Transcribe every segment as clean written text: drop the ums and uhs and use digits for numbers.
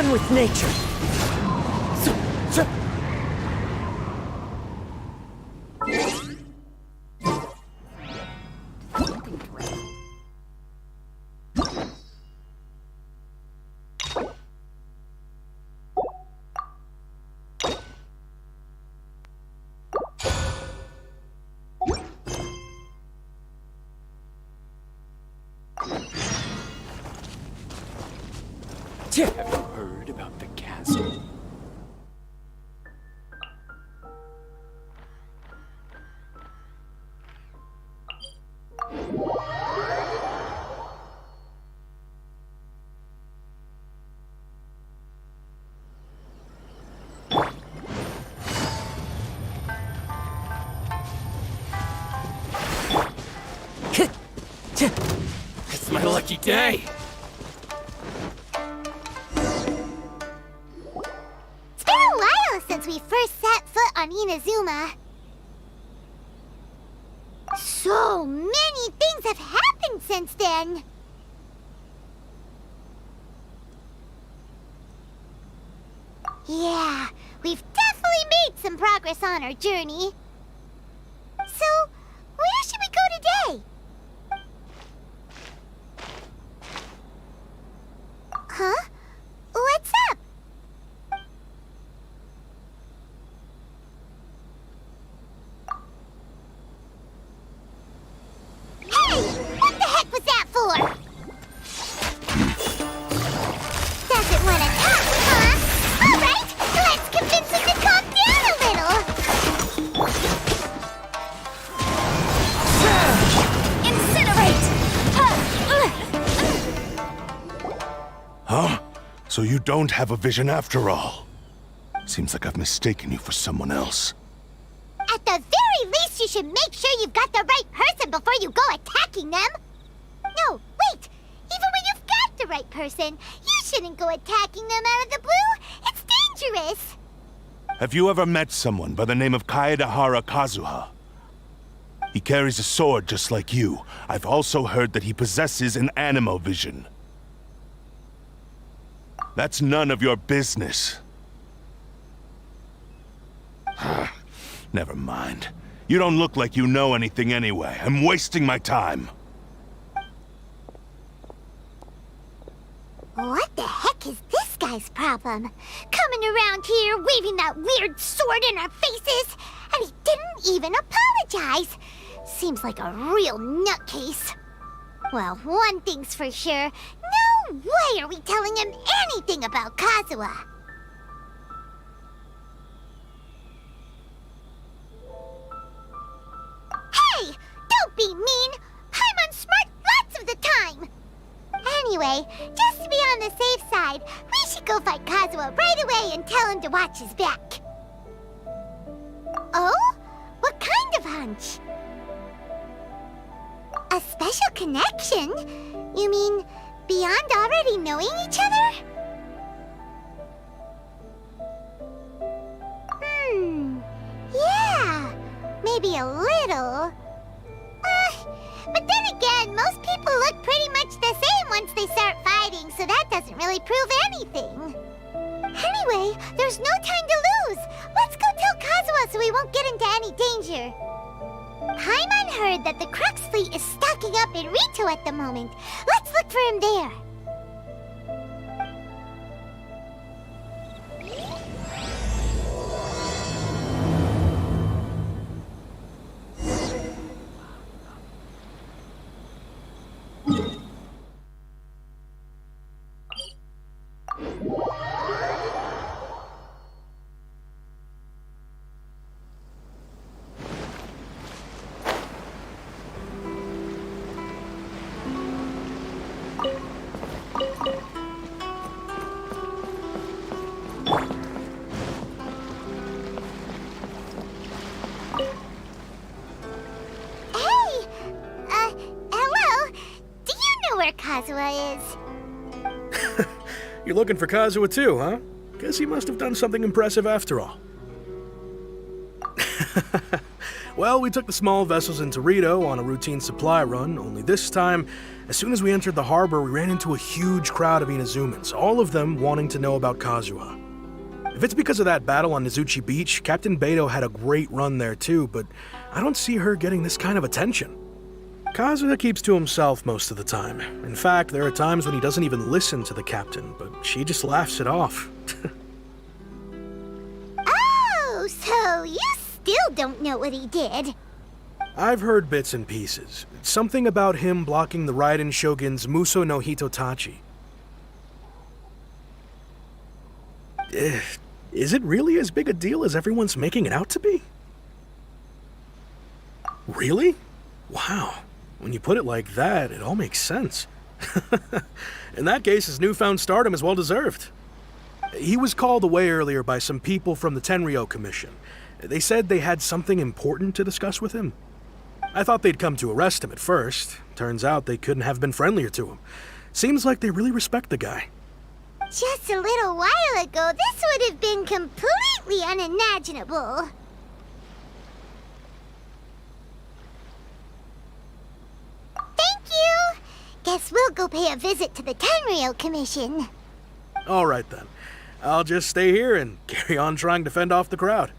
one with nature. Have you heard about the castle? It's my lucky day! Since we first set foot on Inazuma. So many things have happened since then. Yeah, we've definitely made some progress on our journey. So, where should we go today? Huh? What's up? What the heck was that for? Doesn't want to talk, huh? All right, let's convince him to calm down a little. Incinerate! Huh? So you don't have a vision after all? Seems like I've mistaken you for someone else. At the very least, you should make sure you've got the right person before you go attacking them. No, wait! Even when you've got the right person, you shouldn't go attacking them out of the blue. It's dangerous. Have you ever met someone by the name of Kazuha? He carries a sword just like you. I've also heard that he possesses an animo vision. That's none of your business. Never mind. You don't look like you know anything anyway. I'm wasting my time. What the heck is this guy's problem? Coming around here, waving that weird sword in our faces, and he didn't even apologize. Seems like a real nutcase. Well, one thing's for sure. No way are we telling him anything about Kazuha. Hey! Don't be mean! I'm on smart lots of the time! Anyway, just to be on the safe side, we should go fight Kazuha right away and tell him to watch his back. Oh? What kind of hunch? A special connection? You mean beyond already knowing each other? Yeah, maybe a little. But then again, most people look pretty much the same once they start fighting, so that doesn't really prove anything. Anyway, there's no time to lose. Let's go tell Kazuha so we won't get into any danger. Paimon heard that the Crux fleet is stocking up in Rito at the moment. Let's look for him there. Kazuha is. You're looking for Kazuha too, huh? Guess he must have done something impressive after all. Well, we took the small vessels into Rito on a routine supply run, only this time, as soon as we entered the harbor, we ran into a huge crowd of Inazumans, all of them wanting to know about Kazuha. If it's because of that battle on Nizuchi Beach, Captain Beto had a great run there too, but I don't see her getting this kind of attention. Kazuha keeps to himself most of the time. In fact, there are times when he doesn't even listen to the captain, but she just laughs it off. Oh, so you still don't know what he did? I've heard bits and pieces. Something about him blocking the Raiden Shogun's Muso no Hitotachi. Is it really as big a deal as everyone's making it out to be? Really? Wow. When you put it like that, it all makes sense. In that case, his newfound stardom is well deserved. He was called away earlier by some people from the Tenryou Commission. They said they had something important to discuss with him. I thought they'd come to arrest him at first. Turns out they couldn't have been friendlier to him. Seems like they really respect the guy. Just a little while ago, this would have been completely unimaginable. Thank you! Guess we'll go pay a visit to the Tenryou Commission. All right then. I'll just stay here and carry on trying to fend off the crowd.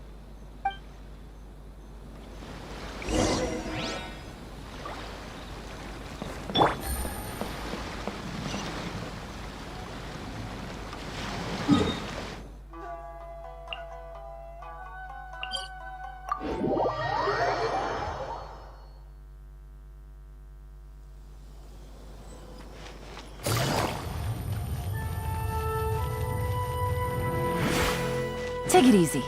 Take it easy.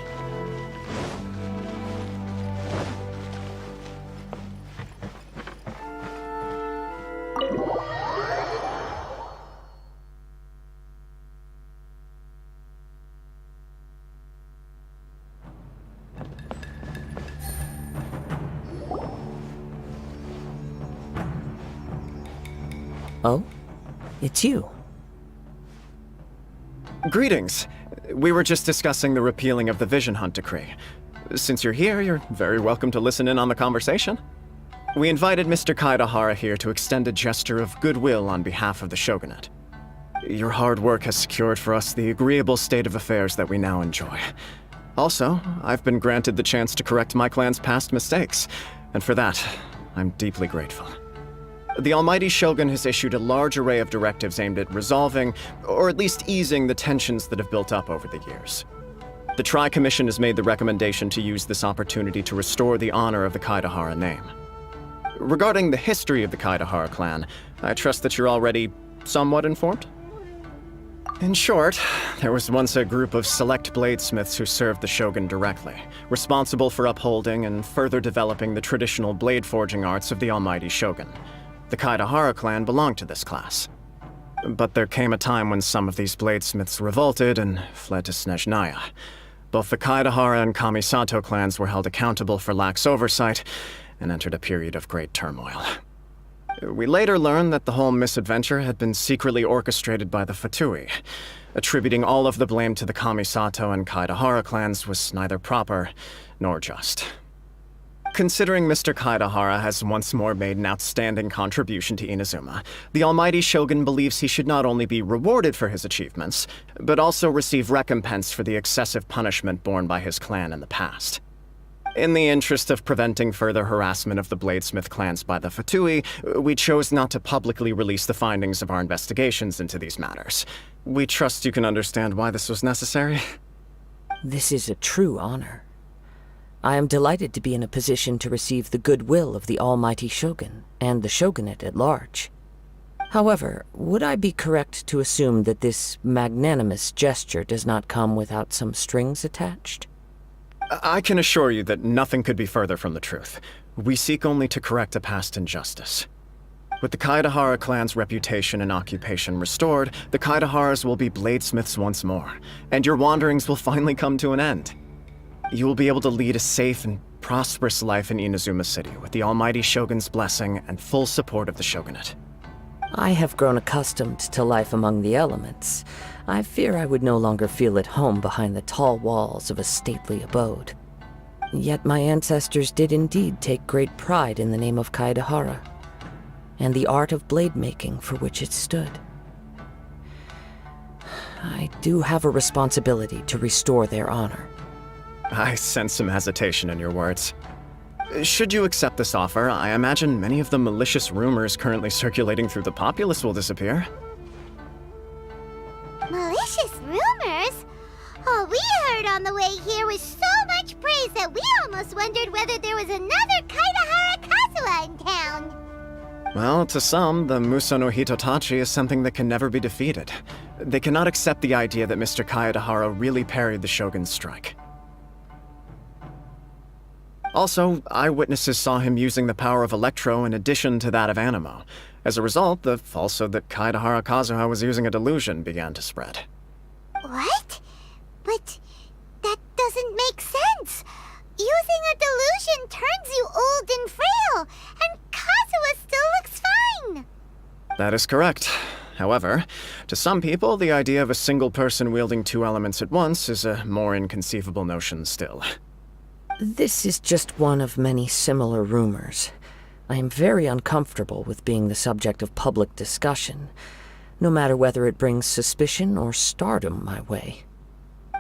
Oh? It's you. Greetings. We were just discussing the repealing of the Vision Hunt Decree. Since you're here, you're very welcome to listen in on the conversation. We invited Mr. Kaedahara here to extend a gesture of goodwill on behalf of the Shogunate. Your hard work has secured for us the agreeable state of affairs that we now enjoy. Also, I've been granted the chance to correct my clan's past mistakes, and for that, I'm deeply grateful. The Almighty Shogun has issued a large array of directives aimed at resolving, or at least easing, the tensions that have built up over the years. The Tri-Commission has made the recommendation to use this opportunity to restore the honor of the Kaedahara name. Regarding the history of the Kaedahara clan, I trust that you're already somewhat informed? In short, there was once a group of select bladesmiths who served the Shogun directly, responsible for upholding and further developing the traditional blade forging arts of the Almighty Shogun. The Kaedahara clan belonged to this class. But there came a time when some of these bladesmiths revolted and fled to Snezhnaya. Both the Kaedahara and Kamisato clans were held accountable for lax oversight and entered a period of great turmoil. We later learned that the whole misadventure had been secretly orchestrated by the Fatui. Attributing all of the blame to the Kamisato and Kaedahara clans was neither proper nor just. Considering Mr. Kaedahara has once more made an outstanding contribution to Inazuma, the Almighty Shogun believes he should not only be rewarded for his achievements, but also receive recompense for the excessive punishment borne by his clan in the past. In the interest of preventing further harassment of the bladesmith clans by the Fatui, we chose not to publicly release the findings of our investigations into these matters. We trust you can understand why this was necessary. This is a true honor. I am delighted to be in a position to receive the goodwill of the Almighty Shogun and the Shogunate at large. However, would I be correct to assume that this magnanimous gesture does not come without some strings attached? I can assure you that nothing could be further from the truth. We seek only to correct a past injustice. With the Kaedahara clan's reputation and occupation restored, the Kaedaharas will be bladesmiths once more, and your wanderings will finally come to an end. You will be able to lead a safe and prosperous life in Inazuma City with the Almighty Shogun's blessing and full support of the Shogunate. I have grown accustomed to life among the elements. I fear I would no longer feel at home behind the tall walls of a stately abode. Yet my ancestors did indeed take great pride in the name of Kaedahara, and the art of blade making for which it stood. I do have a responsibility to restore their honor. I sense some hesitation in your words. Should you accept this offer, I imagine many of the malicious rumors currently circulating through the populace will disappear. Malicious rumors? All we heard on the way here was so much praise that we almost wondered whether there was another Kaedahara Kazuha in town. Well, to some, the Muso no Hitotachi is something that can never be defeated. They cannot accept the idea that Mr. Kaedahara really parried the Shogun's strike. Also, eyewitnesses saw him using the power of Electro in addition to that of Animo. As a result, the falsehood that Kaedahara Kazuha was using a delusion began to spread. What? But that doesn't make sense. Using a delusion turns you old and frail, and Kazuha still looks fine. That is correct. However, to some people, the idea of a single person wielding two elements at once is a more inconceivable notion still. This is just one of many similar rumors. I am very uncomfortable with being the subject of public discussion, no matter whether it brings suspicion or stardom my way.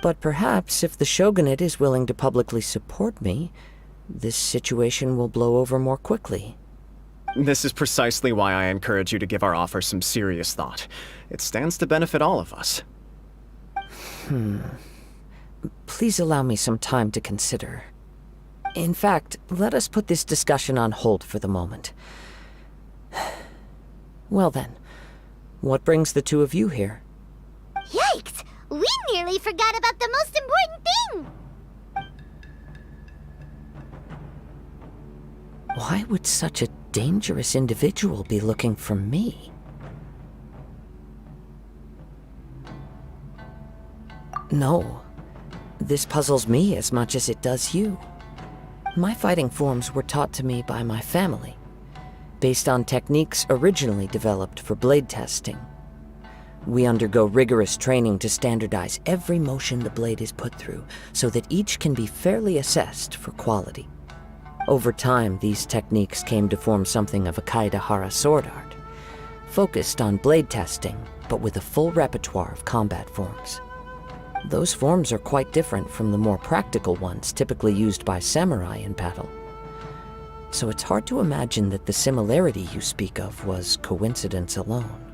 But perhaps if the Shogunate is willing to publicly support me, this situation will blow over more quickly. This is precisely why I encourage you to give our offer some serious thought. It stands to benefit all of us. Please allow me some time to consider. In fact, let us put this discussion on hold for the moment. Well then, what brings the two of you here? Yikes! We nearly forgot about the most important thing! Why would such a dangerous individual be looking for me? No, this puzzles me as much as it does you. My fighting forms were taught to me by my family, based on techniques originally developed for blade testing. We undergo rigorous training to standardize every motion the blade is put through, so that each can be fairly assessed for quality. Over time, these techniques came to form something of a Kaedahara sword art, focused on blade testing, but with a full repertoire of combat forms. Those forms are quite different from the more practical ones typically used by samurai in battle. So it's hard to imagine that the similarity you speak of was coincidence alone.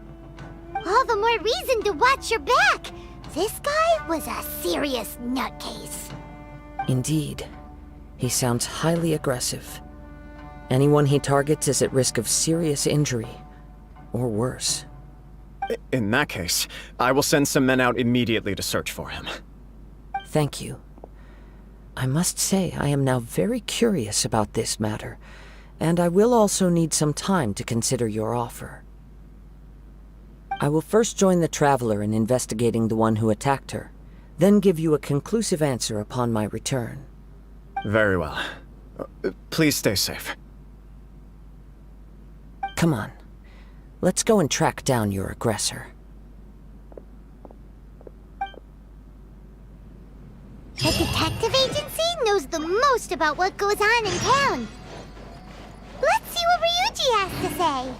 All the more reason to watch your back! This guy was a serious nutcase. Indeed. He sounds highly aggressive. Anyone he targets is at risk of serious injury, or worse. In that case, I will send some men out immediately to search for him. Thank you. I must say I am now very curious about this matter, and I will also need some time to consider your offer. I will first join the Traveler in investigating the one who attacked her, then give you a conclusive answer upon my return. Very well. Please stay safe. Come on. Let's go and track down your aggressor. The detective agency knows the most about what goes on in town. Let's see what Ryuji has to say.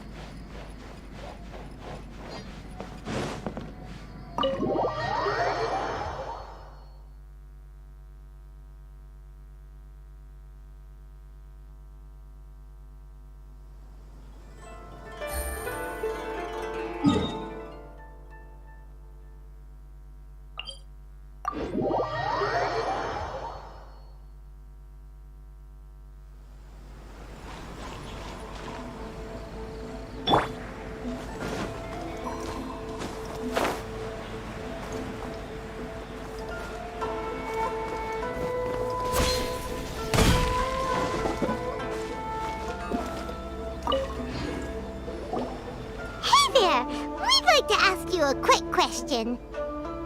A quick question.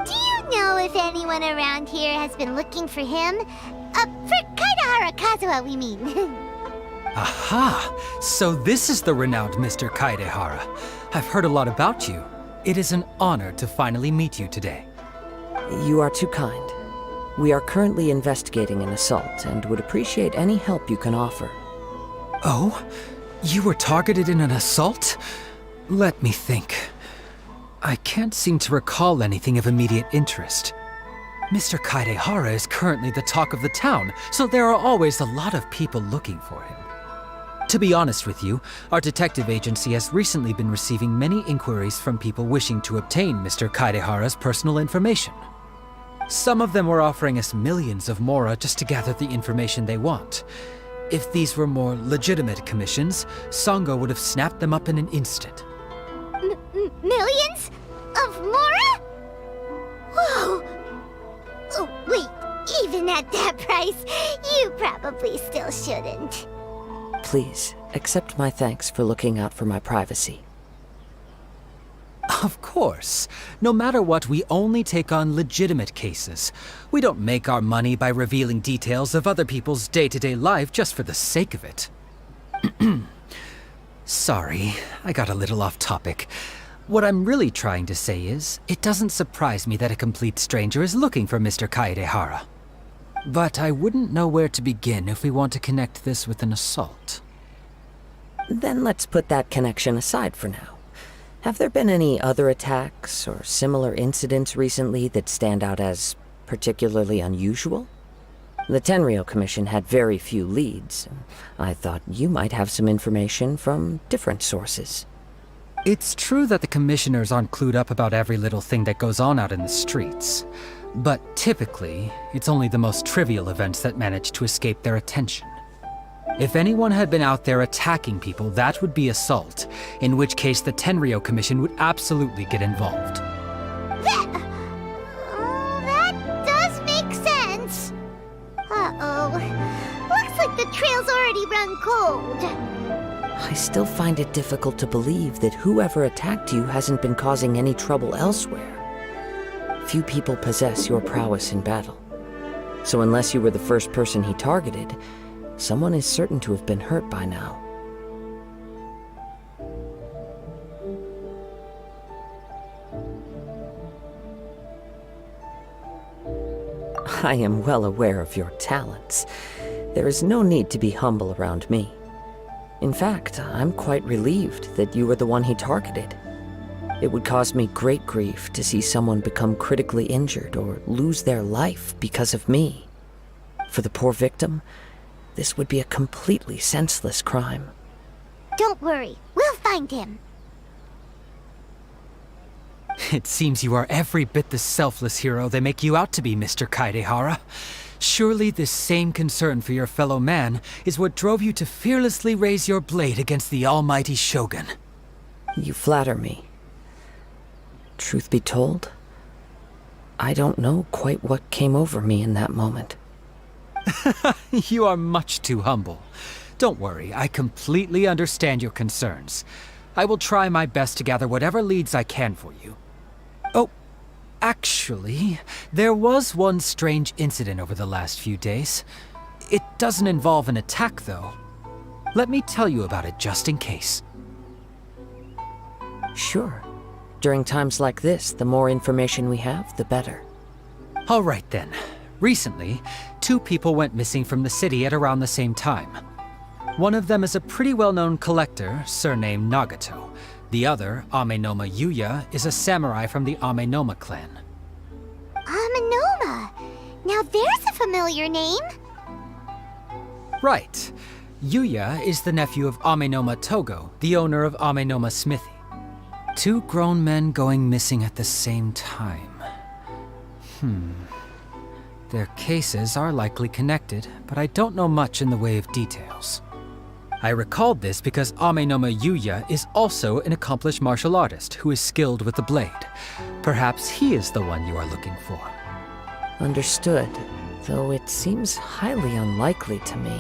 Do you know if anyone around here has been looking for him? For Kaedahara Kazuha, we mean. Aha! So this is the renowned Mr. Kaedahara. I've heard a lot about you. It is an honor to finally meet you today. You are too kind. We are currently investigating an assault and would appreciate any help you can offer. Oh? You were targeted in an assault? Let me think. I can't seem to recall anything of immediate interest. Mr. Kaidehara is currently the talk of the town, so there are always a lot of people looking for him. To be honest with you, our detective agency has recently been receiving many inquiries from people wishing to obtain Mr. Kaidehara's personal information. Some of them were offering us millions of mora just to gather the information they want. If these were more legitimate commissions, Sango would have snapped them up in an instant. Millions? Of mora? Whoa! Oh, wait, even at that price, you probably still shouldn't. Please, accept my thanks for looking out for my privacy. Of course. No matter what, we only take on legitimate cases. We don't make our money by revealing details of other people's day-to-day life just for the sake of it. Sorry, I got a little off topic. What I'm really trying to say is, it doesn't surprise me that a complete stranger is looking for Mr. Kaidehara. But I wouldn't know where to begin if we want to connect this with an assault. Then let's put that connection aside for now. Have there been any other attacks or similar incidents recently that stand out as particularly unusual? The Tenryou Commission had very few leads. I thought you might have some information from different sources. It's true that the commissioners aren't clued up about every little thing that goes on out in the streets. But typically, it's only the most trivial events that manage to escape their attention. If anyone had been out there attacking people, that would be assault, in which case the Tenryou Commission would absolutely get involved. That does make sense. Uh-oh. Looks like the trail's already run cold. I still find it difficult to believe that whoever attacked you hasn't been causing any trouble elsewhere. Few people possess your prowess in battle. So unless you were the first person he targeted, someone is certain to have been hurt by now. I am well aware of your talents. There is no need to be humble around me. In fact, I'm quite relieved that you were the one he targeted. It would cause me great grief to see someone become critically injured or lose their life because of me. For the poor victim, this would be a completely senseless crime. Don't worry, we'll find him. It seems you are every bit the selfless hero they make you out to be, Mr. Kaidehara. Surely this same concern for your fellow man is what drove you to fearlessly raise your blade against the almighty Shogun. You flatter me. Truth be told, I don't know quite what came over me in that moment. You are much too humble. Don't worry, I completely understand your concerns. I will try my best to gather whatever leads I can for you. Oh, actually, there was one strange incident over the last few days. It doesn't involve an attack, though. Let me tell you about it just in case. Sure. During times like this, the more information we have, the better. All right then. Recently, 2 people went missing from the city at around the same time. One of them is a pretty well-known collector, surnamed Nagato. The other, Amenoma Yuya, is a samurai from the Amenoma clan. Amenoma! Now there's a familiar name. Right. Yuya is the nephew of Amenoma Togo, the owner of Amenoma Smithy. 2 grown men going missing at the same time. Their cases are likely connected, but I don't know much in the way of details. I recalled this because Amenoma Yuya is also an accomplished martial artist who is skilled with the blade. Perhaps he is the one you are looking for. Understood, though it seems highly unlikely to me.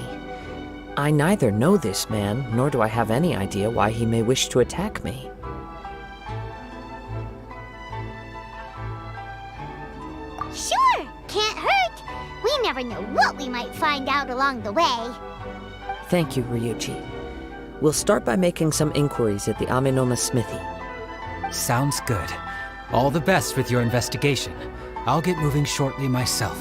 I neither know this man, nor do I have any idea why he may wish to attack me. Sure, can't hurt. We never know what we might find out along the way. Thank you, Ryuji. We'll start by making some inquiries at the Amenoma Smithy. Sounds good. All the best with your investigation. I'll get moving shortly myself.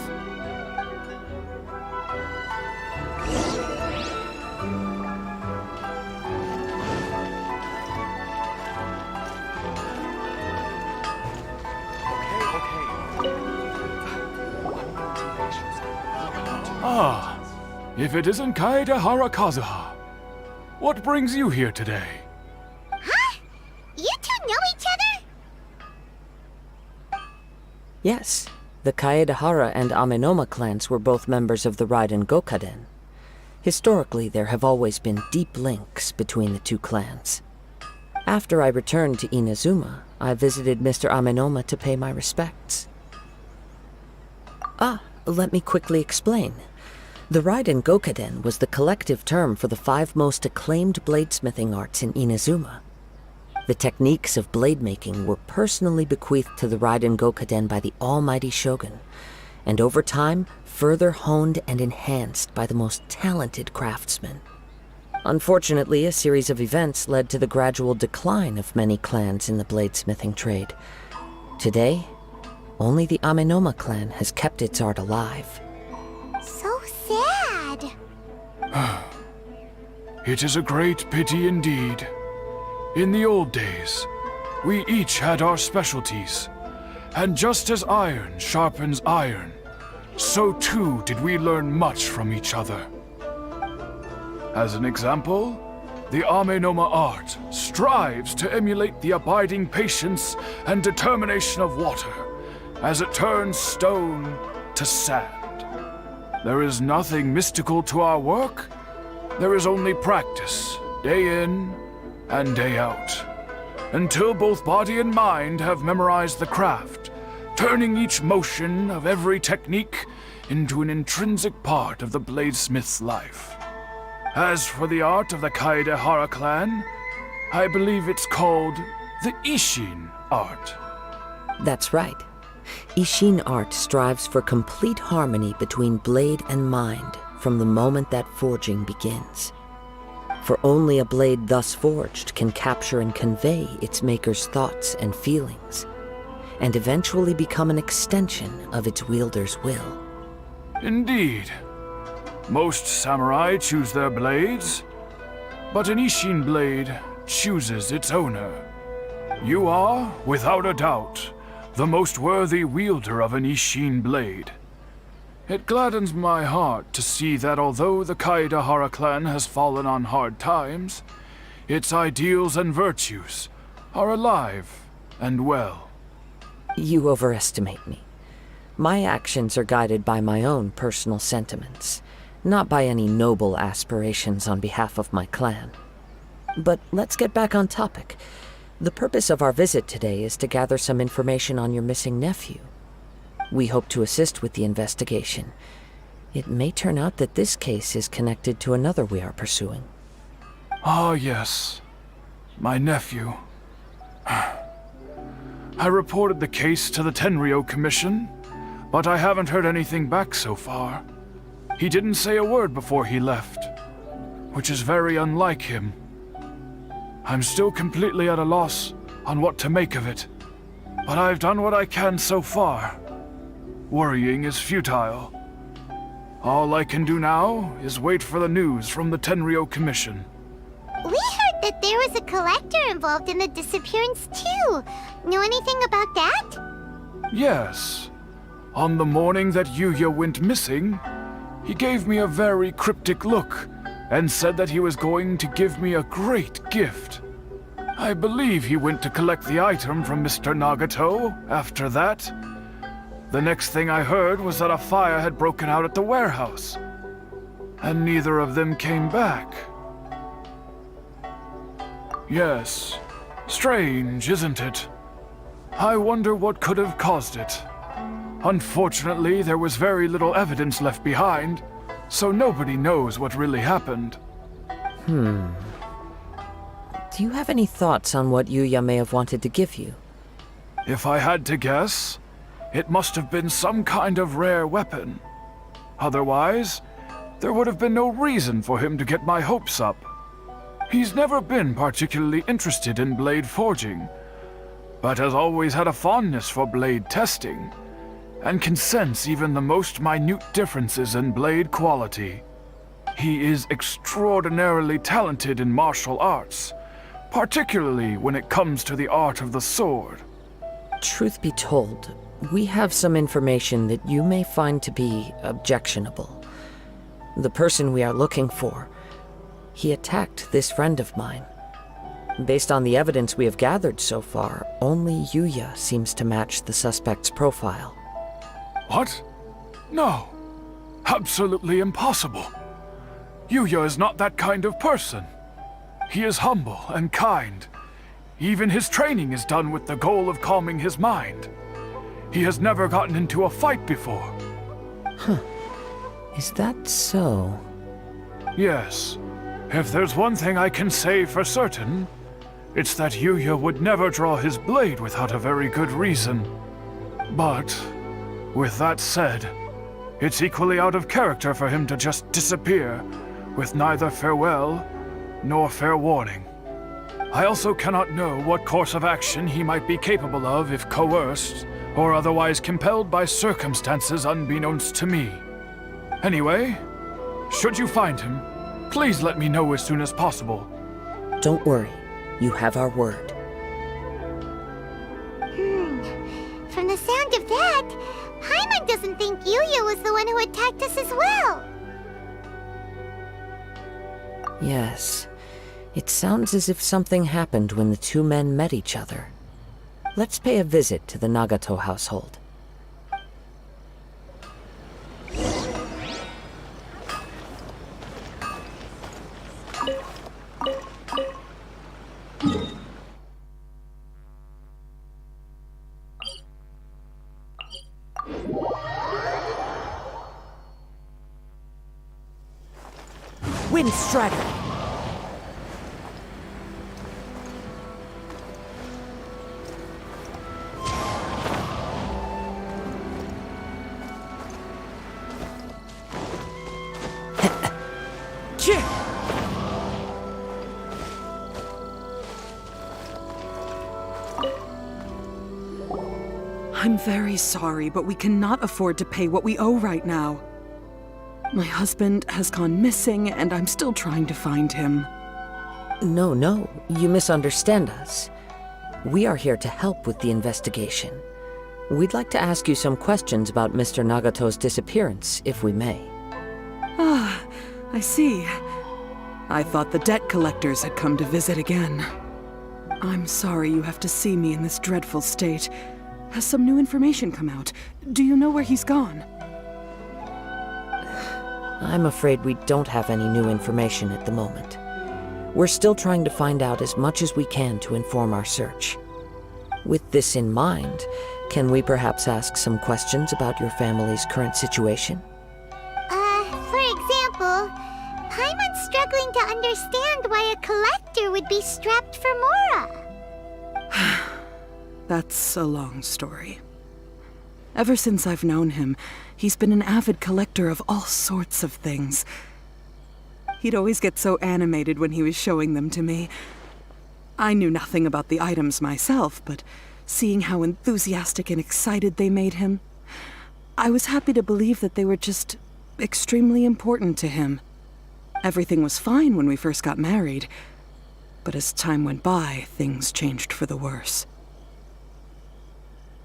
Ah, if it isn't Kaedehara Kazuha. What brings you here today? Huh? You two know each other? Yes, the Kaedehara and Amenoma clans were both members of the Raiden Gokaden. Historically, there have always been deep links between the two clans. After I returned to Inazuma, I visited Mr. Amenoma to pay my respects. Let me quickly explain. The Raiden Gokaden was the collective term for the 5 most acclaimed bladesmithing arts in Inazuma. The techniques of blade making were personally bequeathed to the Raiden Gokaden by the almighty Shogun, and over time, further honed and enhanced by the most talented craftsmen. Unfortunately, a series of events led to the gradual decline of many clans in the bladesmithing trade. Today, only the Amenoma clan has kept its art alive. So sad. It is a great pity indeed. In the old days, we each had our specialties, and just as iron sharpens iron, so too did we learn much from each other. As an example, the Amenoma art strives to emulate the abiding patience and determination of water as it turns stone to sand. There is nothing mystical to our work. There is only practice, day in and day out, until both body and mind have memorized the craft, turning each motion of every technique into an intrinsic part of the bladesmith's life. As for the art of the Kaedehara clan, I believe it's called the Ishin art. That's right. Ishin art strives for complete harmony between blade and mind from the moment that forging begins. For only a blade thus forged can capture and convey its maker's thoughts and feelings, and eventually become an extension of its wielder's will. Indeed. Most samurai choose their blades, but an Ishin blade chooses its owner. You are, without a doubt, the most worthy wielder of an Ishin blade. It gladdens my heart to see that although the Kaedehara clan has fallen on hard times, its ideals and virtues are alive and well. You overestimate me. My actions are guided by my own personal sentiments, not by any noble aspirations on behalf of my clan. But let's get back on topic. The purpose of our visit today is to gather some information on your missing nephew. We hope to assist with the investigation. It may turn out that this case is connected to another we are pursuing. Ah, yes. My nephew. I reported the case to the Tenryo Commission, but I haven't heard anything back so far. He didn't say a word before he left, which is very unlike him. I'm still completely at a loss on what to make of it, but I've done what I can so far. Worrying is futile. All I can do now is wait for the news from the Tenryo Commission. We heard that there was a collector involved in the disappearance too. Know anything about that? Yes. On the morning that Yuya went missing, he gave me a very cryptic look and said that he was going to give me a great gift. I believe he went to collect the item from Mr. Nagato after that. The next thing I heard was that a fire had broken out at the warehouse, and neither of them came back. Yes, strange, isn't it? I wonder what could have caused it. Unfortunately, there was very little evidence left behind, so nobody knows what really happened. Do you have any thoughts on what Yuya may have wanted to give you? If I had to guess, it must have been some kind of rare weapon. Otherwise, there would have been no reason for him to get my hopes up. He's never been particularly interested in blade forging, but has always had a fondness for blade testing, and can sense even the most minute differences in blade quality. He is extraordinarily talented in martial arts, particularly when it comes to the art of the sword. Truth be told, we have some information that you may find to be objectionable. The person we are looking for. He attacked this friend of mine. Based on the evidence we have gathered so far, only Yuya seems to match the suspect's profile. What? No. Absolutely impossible. Yuya is not that kind of person. He is humble and kind. Even his training is done with the goal of calming his mind. He has never gotten into a fight before. Is that so? Yes. If there's one thing I can say for certain, it's that Yuya would never draw his blade without a very good reason. But, with that said, it's equally out of character for him to just disappear, with neither farewell nor fair warning. I also cannot know what course of action he might be capable of if coerced, or otherwise compelled by circumstances unbeknownst to me. Anyway, should you find him, please let me know as soon as possible. Don't worry. You have our word. From the sound of that, Paimon doesn't think Yuya was the one who attacked us as well. Yes. It sounds as if something happened when the two men met each other. Let's pay a visit to the Nagato household. Wind Strider! I'm very sorry, but we cannot afford to pay what we owe right now. My husband has gone missing, and I'm still trying to find him. No, you misunderstand us. We are here to help with the investigation. We'd like to ask you some questions about Mr. Nagato's disappearance, if we may. Ah, I see. I thought the debt collectors had come to visit again. I'm sorry you have to see me in this dreadful state. Has some new information come out? Do you know where he's gone? I'm afraid we don't have any new information at the moment. We're still trying to find out as much as we can to inform our search. With this in mind, can we perhaps ask some questions about your family's current situation? For example, Paimon's struggling to understand why a collector would be strapped for Mora. That's a long story. Ever since I've known him, he's been an avid collector of all sorts of things. He'd always get so animated when he was showing them to me. I knew nothing about the items myself, but seeing how enthusiastic and excited they made him, I was happy to believe that they were just extremely important to him. Everything was fine when we first got married, but as time went by, things changed for the worse.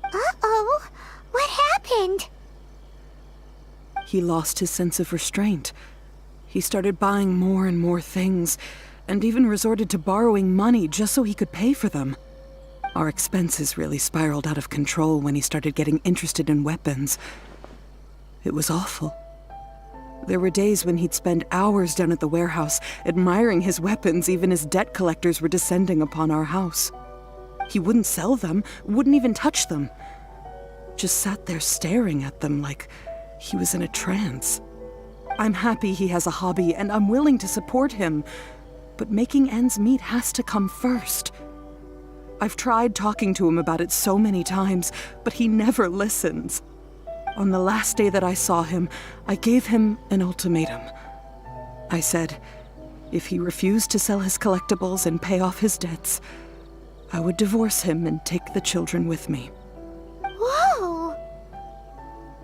Uh-oh, what happened? He lost his sense of restraint. He started buying more and more things, and even resorted to borrowing money just so he could pay for them. Our expenses really spiraled out of control when he started getting interested in weapons. It was awful. There were days when he'd spend hours down at the warehouse, admiring his weapons even as debt collectors were descending upon our house. He wouldn't sell them, wouldn't even touch them. Just sat there staring at them like he was in a trance. I'm happy he has a hobby, and I'm willing to support him, but making ends meet has to come first. I've tried talking to him about it so many times, but he never listens. On the last day that I saw him, I gave him an ultimatum. I said, if he refused to sell his collectibles and pay off his debts, I would divorce him and take the children with me. Whoa!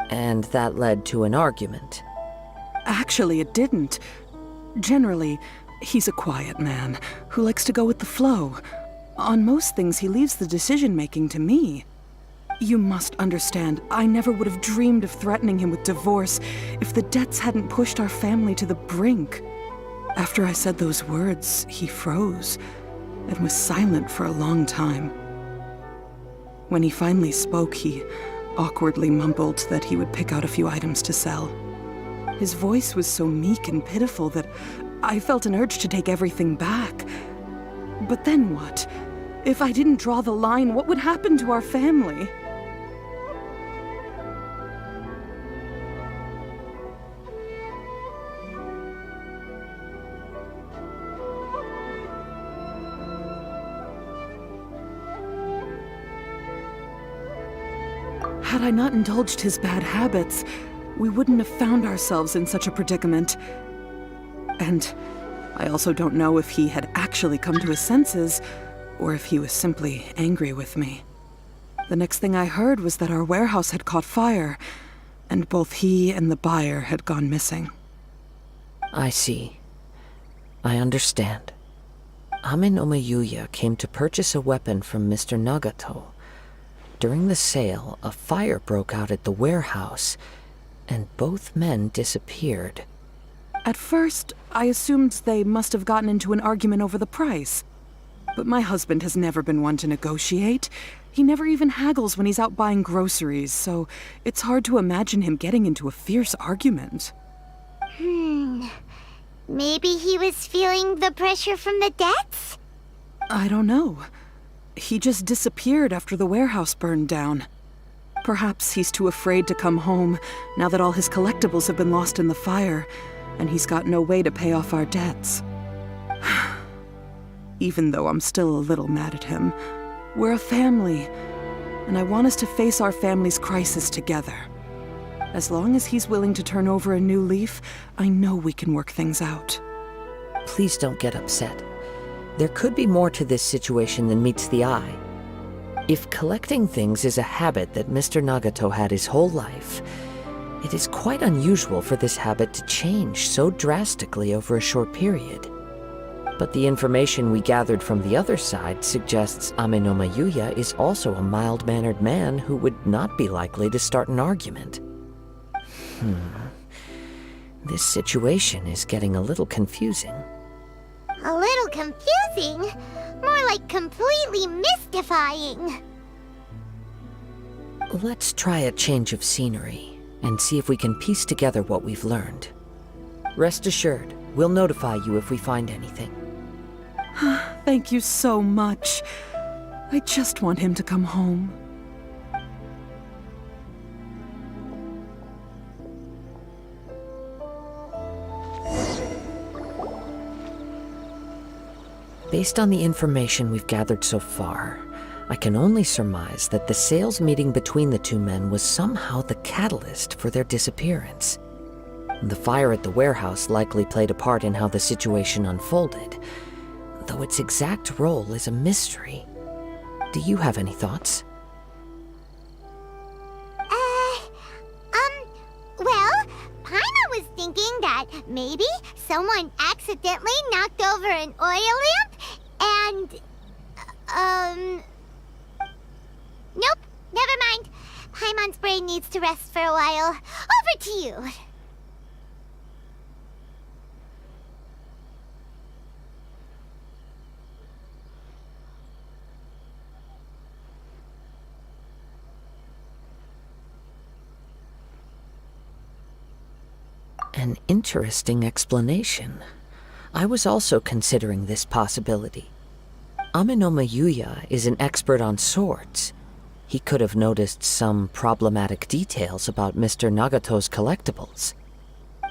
And that led to an argument. Actually, it didn't. Generally, he's a quiet man who likes to go with the flow. On most things, he leaves the decision-making to me. You must understand, I never would have dreamed of threatening him with divorce if the debts hadn't pushed our family to the brink. After I said those words, he froze and was silent for a long time. When he finally spoke, he awkwardly mumbled that he would pick out a few items to sell. His voice was so meek and pitiful that I felt an urge to take everything back. But then what? If I didn't draw the line, what would happen to our family? Had I not indulged his bad habits, we wouldn't have found ourselves in such a predicament. And I also don't know if he had actually come to his senses, or if he was simply angry with me. The next thing I heard was that our warehouse had caught fire, and both he and the buyer had gone missing. I see. I understand. Ame no Mayuya came to purchase a weapon from Mr. Nagato. During the sale, a fire broke out at the warehouse, and both men disappeared. At first, I assumed they must have gotten into an argument over the price. But my husband has never been one to negotiate. He never even haggles when he's out buying groceries, so it's hard to imagine him getting into a fierce argument. Maybe he was feeling the pressure from the debts? I don't know. He just disappeared after the warehouse burned down. Perhaps he's too afraid to come home now that all his collectibles have been lost in the fire, and he's got no way to pay off our debts. Even though I'm still a little mad at him, we're a family, and I want us to face our family's crisis together. As long as he's willing to turn over a new leaf, I know we can work things out. Please don't get upset. There could be more to this situation than meets the eye. If collecting things is a habit that Mr. Nagato had his whole life, it is quite unusual for this habit to change so drastically over a short period. But the information we gathered from the other side suggests Ame no Mayuya is also a mild-mannered man who would not be likely to start an argument. This situation is getting a little confusing. A little confusing? More like completely mystifying. Let's try a change of scenery and see if we can piece together what we've learned. Rest assured, we'll notify you if we find anything. Thank you so much. I just want him to come home. Based on the information we've gathered so far, I can only surmise that the sales meeting between the two men was somehow the catalyst for their disappearance. The fire at the warehouse likely played a part in how the situation unfolded, though its exact role is a mystery. Do you have any thoughts? Well, Paimon was thinking that maybe someone accidentally knocked over an oil lamp and, nope, never mind. Paimon's brain needs to rest for a while. Over to you. An interesting explanation. I was also considering this possibility. Ame no Mayuya is an expert on swords. He could have noticed some problematic details about Mr. Nagato's collectibles.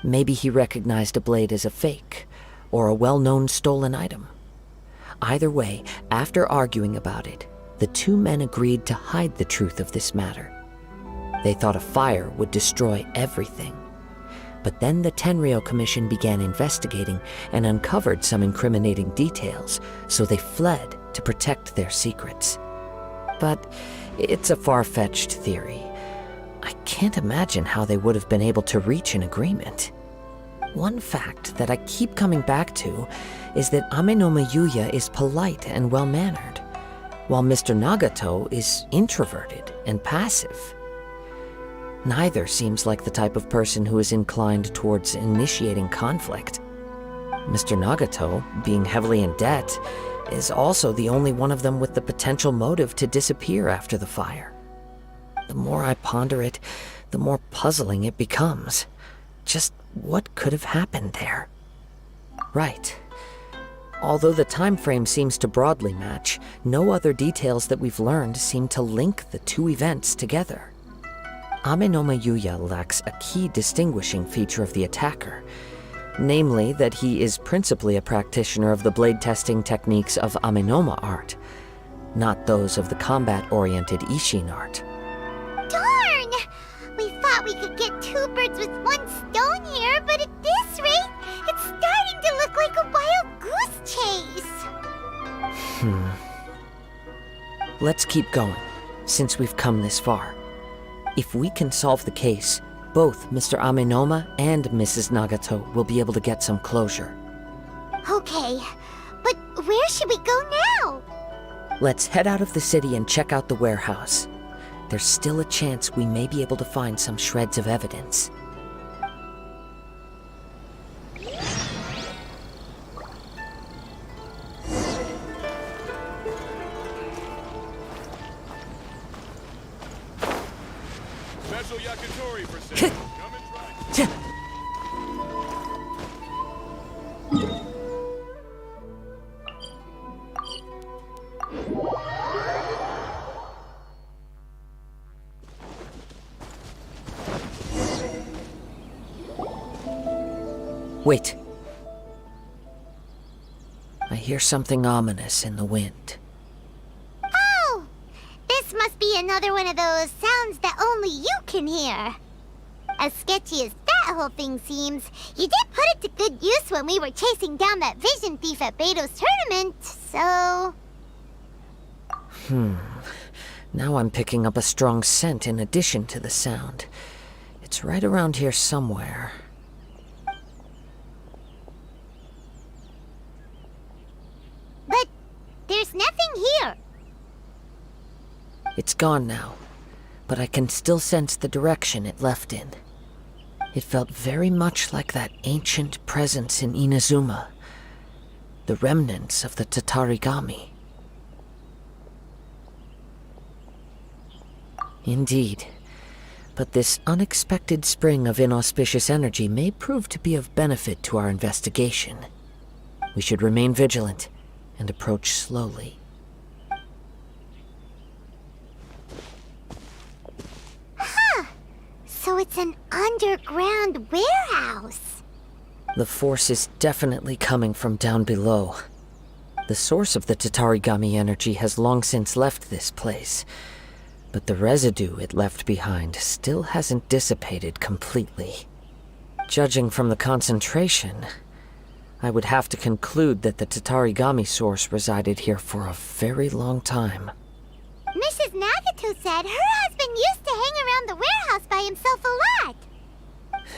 Maybe he recognized a blade as a fake, or a well-known stolen item. Either way, after arguing about it, the two men agreed to hide the truth of this matter. They thought a fire would destroy everything. But then the Tenryou Commission began investigating and uncovered some incriminating details, so they fled to protect their secrets. But it's a far-fetched theory. I can't imagine how they would have been able to reach an agreement. One fact that I keep coming back to is that Ame no Mayuya is polite and well-mannered. while Mr. Nagato is introverted and passive. Neither seems like the type of person who is inclined towards initiating conflict. Mr. Nagato, being heavily in debt, is also the only one of them with the potential motive to disappear after the fire. The more I ponder it, the more puzzling it becomes. Just what could have happened there? Right. Although the time frame seems to broadly match, no other details that we've learned seem to link the two events together. Amenoma Yuya lacks a key distinguishing feature of the attacker, namely that he is principally a practitioner of the blade testing techniques of Amenoma art, not those of the combat-oriented Ishin art. Darn! We thought we could get two birds with one stone here, but at this rate, it's starting to look like a wild goose chase. Let's keep going, since we've come this far. If we can solve the case, both Mr. Amenoma and Mrs. Nagato will be able to get some closure. Okay, but where should we go now? Let's head out of the city and check out the warehouse. There's still a chance we may be able to find some shreds of evidence. Special yakitori for sale. Come and try. Wait. I hear something ominous in the wind. Oh! This must be another one of those sounds that only you can hear. As sketchy as that whole thing seems, you did put it to good use when we were chasing down that vision thief at Beto's tournament, so... Now I'm picking up a strong scent in addition to the sound. It's right around here somewhere. But there's nothing here. It's gone now, but I can still sense the direction it left in. It felt very much like that ancient presence in Inazuma, the remnants of the Tatarigami. Indeed, but this unexpected spring of inauspicious energy may prove to be of benefit to our investigation. We should remain vigilant and approach slowly. So it's an underground warehouse. The force is definitely coming from down below. The source of the Tatarigami energy has long since left this place, but the residue it left behind still hasn't dissipated completely. Judging from the concentration, I would have to conclude that the Tatarigami source resided here for a very long time. Mrs. Nagato said her husband used to hang around the warehouse by himself a lot.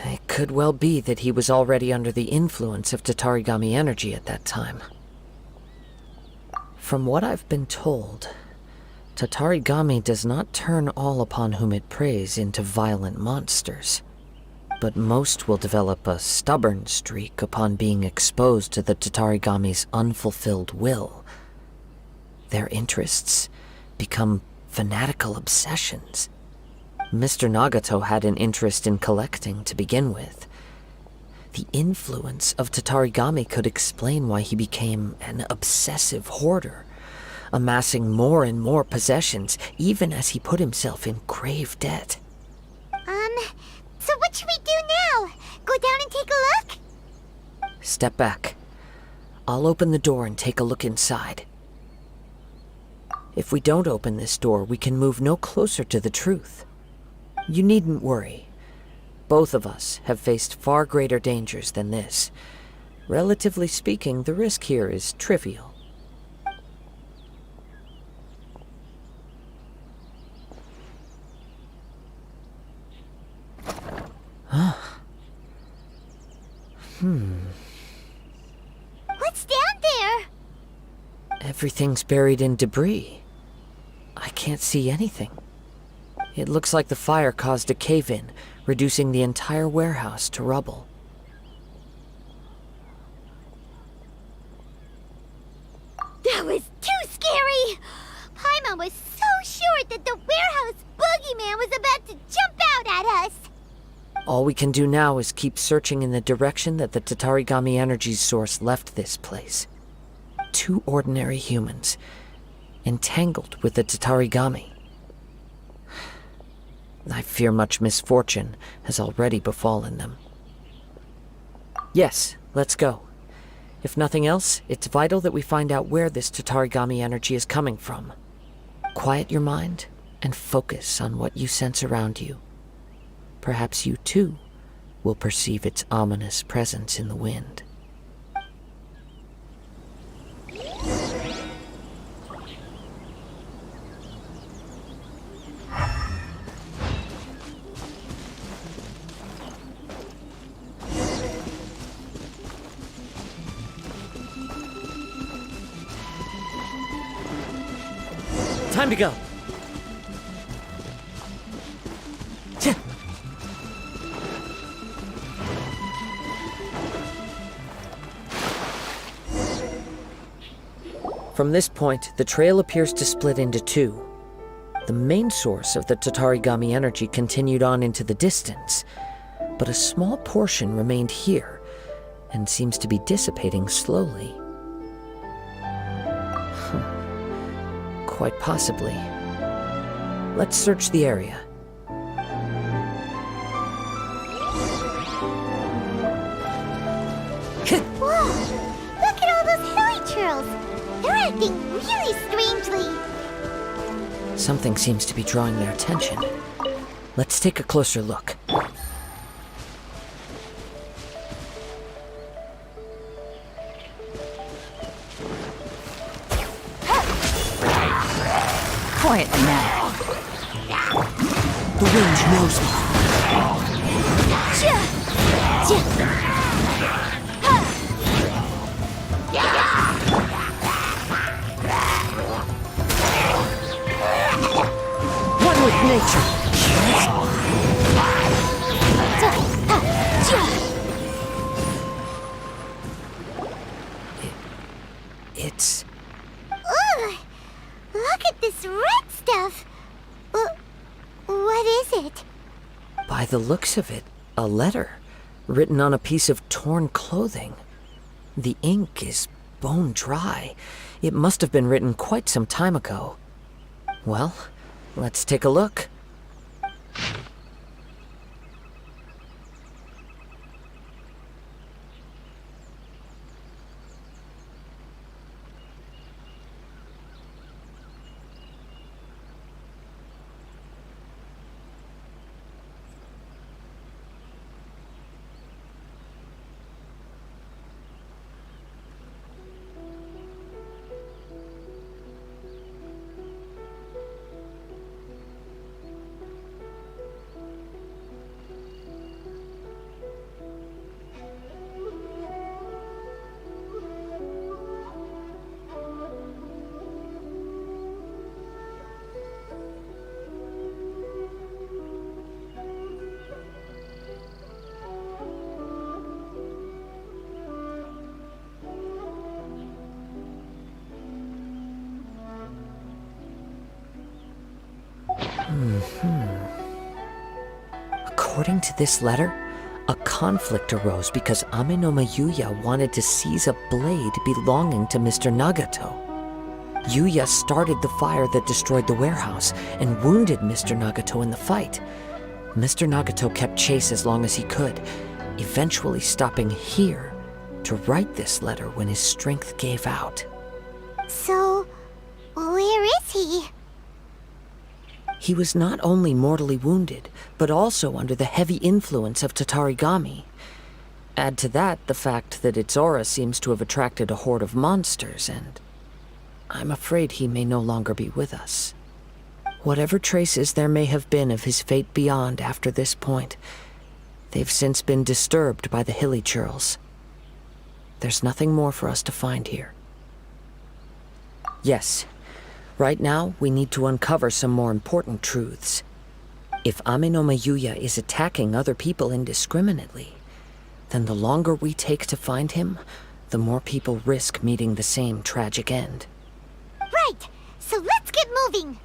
It could well be that he was already under the influence of Tatarigami energy at that time. From what I've been told, Tatarigami does not turn all upon whom it preys into violent monsters, but most will develop a stubborn streak upon being exposed to the Tatarigami's unfulfilled will. Their interests become fanatical obsessions. Mr. Nagato had an interest in collecting to begin with. The influence of Tatarigami could explain why he became an obsessive hoarder, amassing more and more possessions even as he put himself in grave debt. So what should we do now? Go down and take a look? Step back. I'll open the door and take a look inside. If we don't open this door, we can move no closer to the truth. You needn't worry. Both of us have faced far greater dangers than this. Relatively speaking, the risk here is trivial. What's down there? Everything's buried in debris. I can't see anything. It looks like the fire caused a cave-in, reducing the entire warehouse to rubble. That was too scary! Paimon was so sure that the warehouse boogeyman was about to jump out at us! All we can do now is keep searching in the direction that the Tatarigami energy source left this place. 2 ordinary humans, entangled with the Tatarigami. I fear much misfortune has already befallen them. Yes, let's go. If nothing else, it's vital that we find out where this Tatarigami energy is coming from. Quiet your mind and focus on what you sense around you. Perhaps you too will perceive its ominous presence in the wind. Time to go. From this point, the trail appears to split into 2. The main source of the Tatarigami energy continued on into the distance, but a small portion remained here and seems to be dissipating slowly. Quite possibly. Let's search the area. Whoa! Look at all those hilly churls! They're acting really strangely! Something seems to be drawing their attention. Let's take a closer look. Quiet now. The wind knows me. One with nature. It's... Ugh! Look at this red stuff! What is it? By the looks of it, a letter written on a piece of torn clothing. The ink is bone dry. It must have been written quite some time ago. Well, let's take a look. According to this letter, a conflict arose because Amenoma Yuya wanted to seize a blade belonging to Mr. Nagato. Yuya started the fire that destroyed the warehouse and wounded Mr. Nagato in the fight. Mr. Nagato kept chase as long as he could, eventually stopping here to write this letter when his strength gave out. So, where is he? He was not only mortally wounded, but also under the heavy influence of Tatarigami. Add to that the fact that its aura seems to have attracted a horde of monsters, and I'm afraid he may no longer be with us. Whatever traces there may have been of his fate beyond after this point, they've since been disturbed by the hilly churls. There's nothing more for us to find here. Yes, Right now, we need to uncover some more important truths. If Ame no Mayuya is attacking other people indiscriminately, then the longer we take to find him, the more people risk meeting the same tragic end. Right, so let's get moving.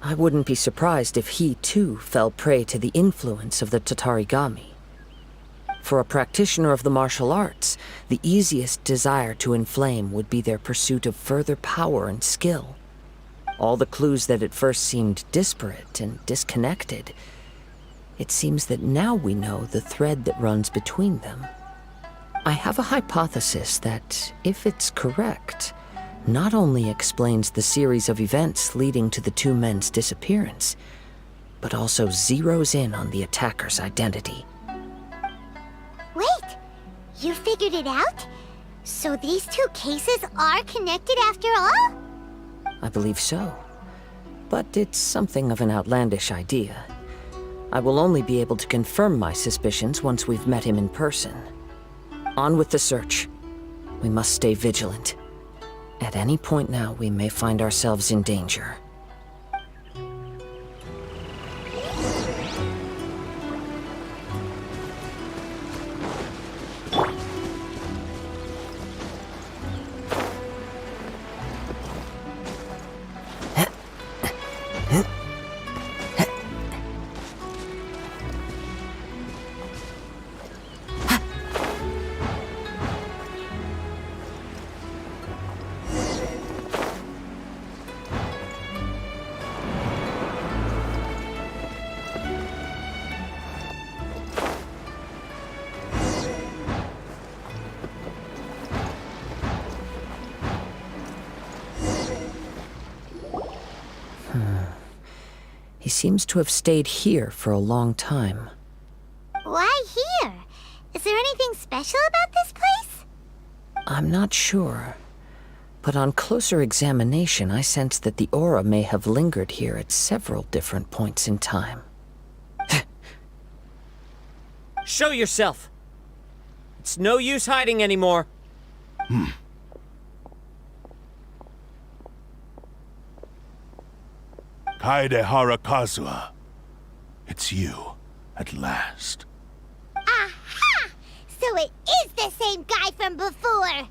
I wouldn't be surprised if he, too, fell prey to the influence of the Tatarigami. For a practitioner of the martial arts, the easiest desire to inflame would be their pursuit of further power and skill. All the clues that at first seemed disparate and disconnected, it seems that now we know the thread that runs between them. I have a hypothesis that, if it's correct, not only explains the series of events leading to the two men's disappearance, but also zeroes in on the attacker's identity. Wait, you figured it out? So these two cases are connected after all? I believe so. But it's something of an outlandish idea. I will only be able to confirm my suspicions once we've met him in person. On with the search. We must stay vigilant. At any point now, we may find ourselves in danger. He seems to have stayed here for a long time. Why here? Is there anything special about this place? I'm not sure. But on closer examination, I sense that the aura may have lingered here at several different points in time. Show yourself! It's no use hiding anymore. Kaedehara Kazuha. It's you, at last. Aha! So it is the same guy from before!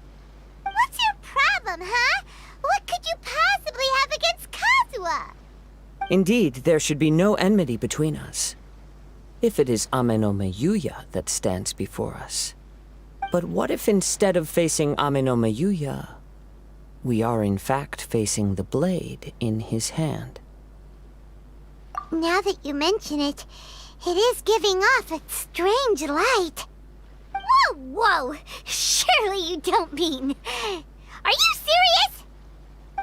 What's your problem, huh? What could you possibly have against Kazuha? Indeed, there should be no enmity between us. If it is Ame no Mayuya that stands before us. But what if instead of facing Ame no Mayuya, we are in fact facing the blade in his hand? Now that you mention it, it is giving off a strange light. Whoa, whoa! Surely you don't mean... Are you serious?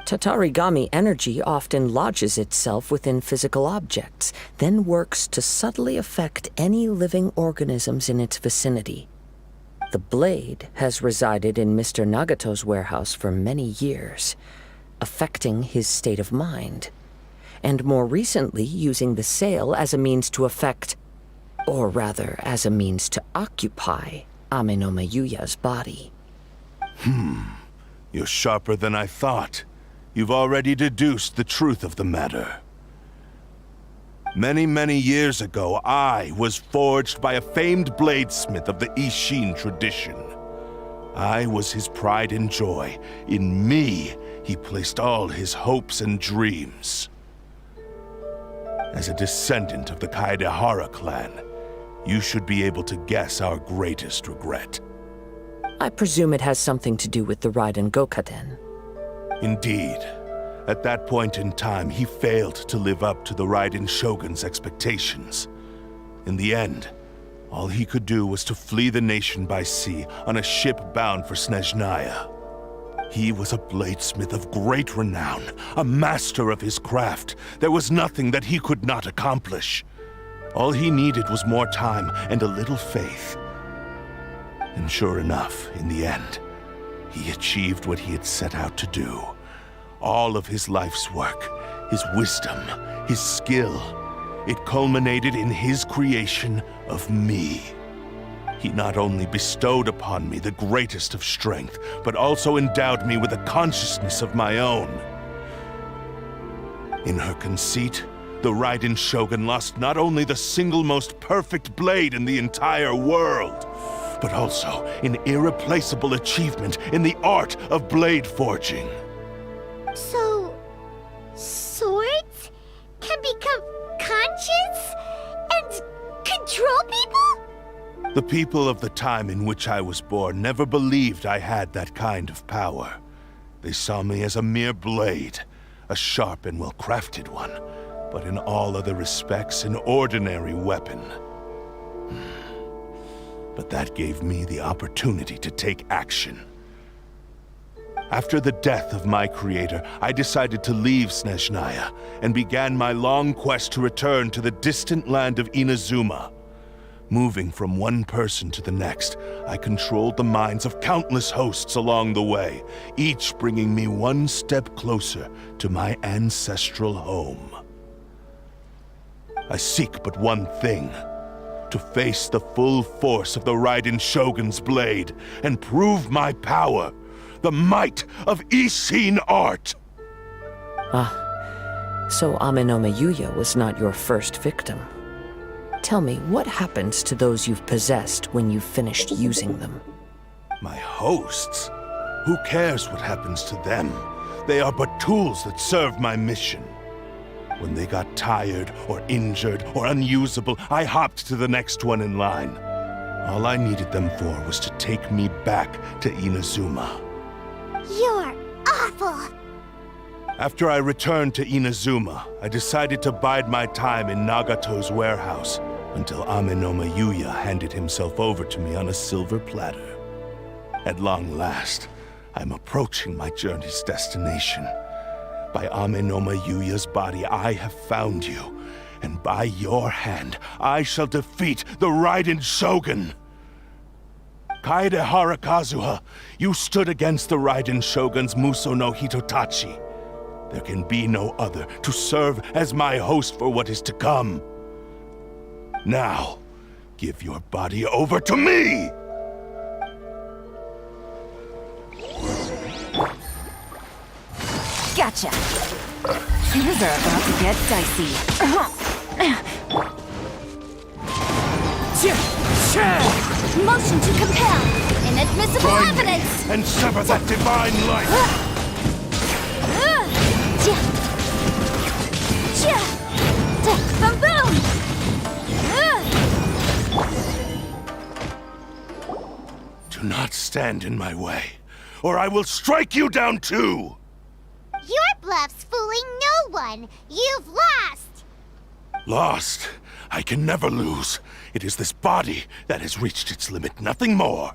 Tatarigami energy often lodges itself within physical objects, then works to subtly affect any living organisms in its vicinity. The blade has resided in Mr. Nagato's warehouse for many years, affecting his state of mind, and more recently using the sale as a means to affect, or rather as a means to occupy, Ame no Mayuya's body. You're sharper than I thought. You've already deduced the truth of the matter. Many, many years ago, I was forged by a famed bladesmith of the Ishin tradition. I was his pride and joy. In me, he placed all his hopes and dreams. As a descendant of the Kaedehara clan, you should be able to guess our greatest regret. I presume it has something to do with the Raiden Gokaden. Indeed. At that point in time, he failed to live up to the Raiden Shogun's expectations. In the end, all he could do was to flee the nation by sea on a ship bound for Snezhnaya. He was a bladesmith of great renown, a master of his craft. There was nothing that he could not accomplish. All he needed was more time and a little faith. And sure enough, in the end, he achieved what he had set out to do. All of his life's work, his wisdom, his skill, it culminated in his creation of me. He not only bestowed upon me the greatest of strength, but also endowed me with a consciousness of my own. In her conceit, the Raiden Shogun lost not only the single most perfect blade in the entire world, but also an irreplaceable achievement in the art of blade forging. So, swords can become conscious and control people? The people of the time in which I was born never believed I had that kind of power. They saw me as a mere blade, a sharp and well-crafted one, but in all other respects an ordinary weapon. But that gave me the opportunity to take action. After the death of my creator, I decided to leave Snezhnaya and began my long quest to return to the distant land of Inazuma. Moving from one person to the next, I controlled the minds of countless hosts along the way, each bringing me one step closer to my ancestral home. I seek but one thing: to face the full force of the Raiden Shogun's blade and prove my power, the might of Ishin art! So Amenoma Yuya was not your first victim. Tell me, what happens to those you've possessed when you've finished using them? My hosts? Who cares what happens to them? They are but tools that serve my mission. When they got tired, or injured, or unusable, I hopped to the next one in line. All I needed them for was to take me back to Inazuma. You're awful! After I returned to Inazuma, I decided to bide my time in Nagato's warehouse until Amenoma Yuya handed himself over to me on a silver platter. At long last, I'm approaching my journey's destination. By Amenoma Yuya's body, I have found you, and by your hand, I shall defeat the Raiden Shogun! Kaedehara Kazuha, you stood against the Raiden Shogun's Muso no Hitotachi. There can be no other to serve as my host for what is to come. Now, give your body over to me! Gotcha. Things are about to get dicey. Motion to compel. Inadmissible Bind me evidence. and sever that divine light! Boom! Do not stand in my way, or I will strike you down too! Your bluff's fooling no one! You've lost! Lost? I can never lose. It is this body that has reached its limit, nothing more.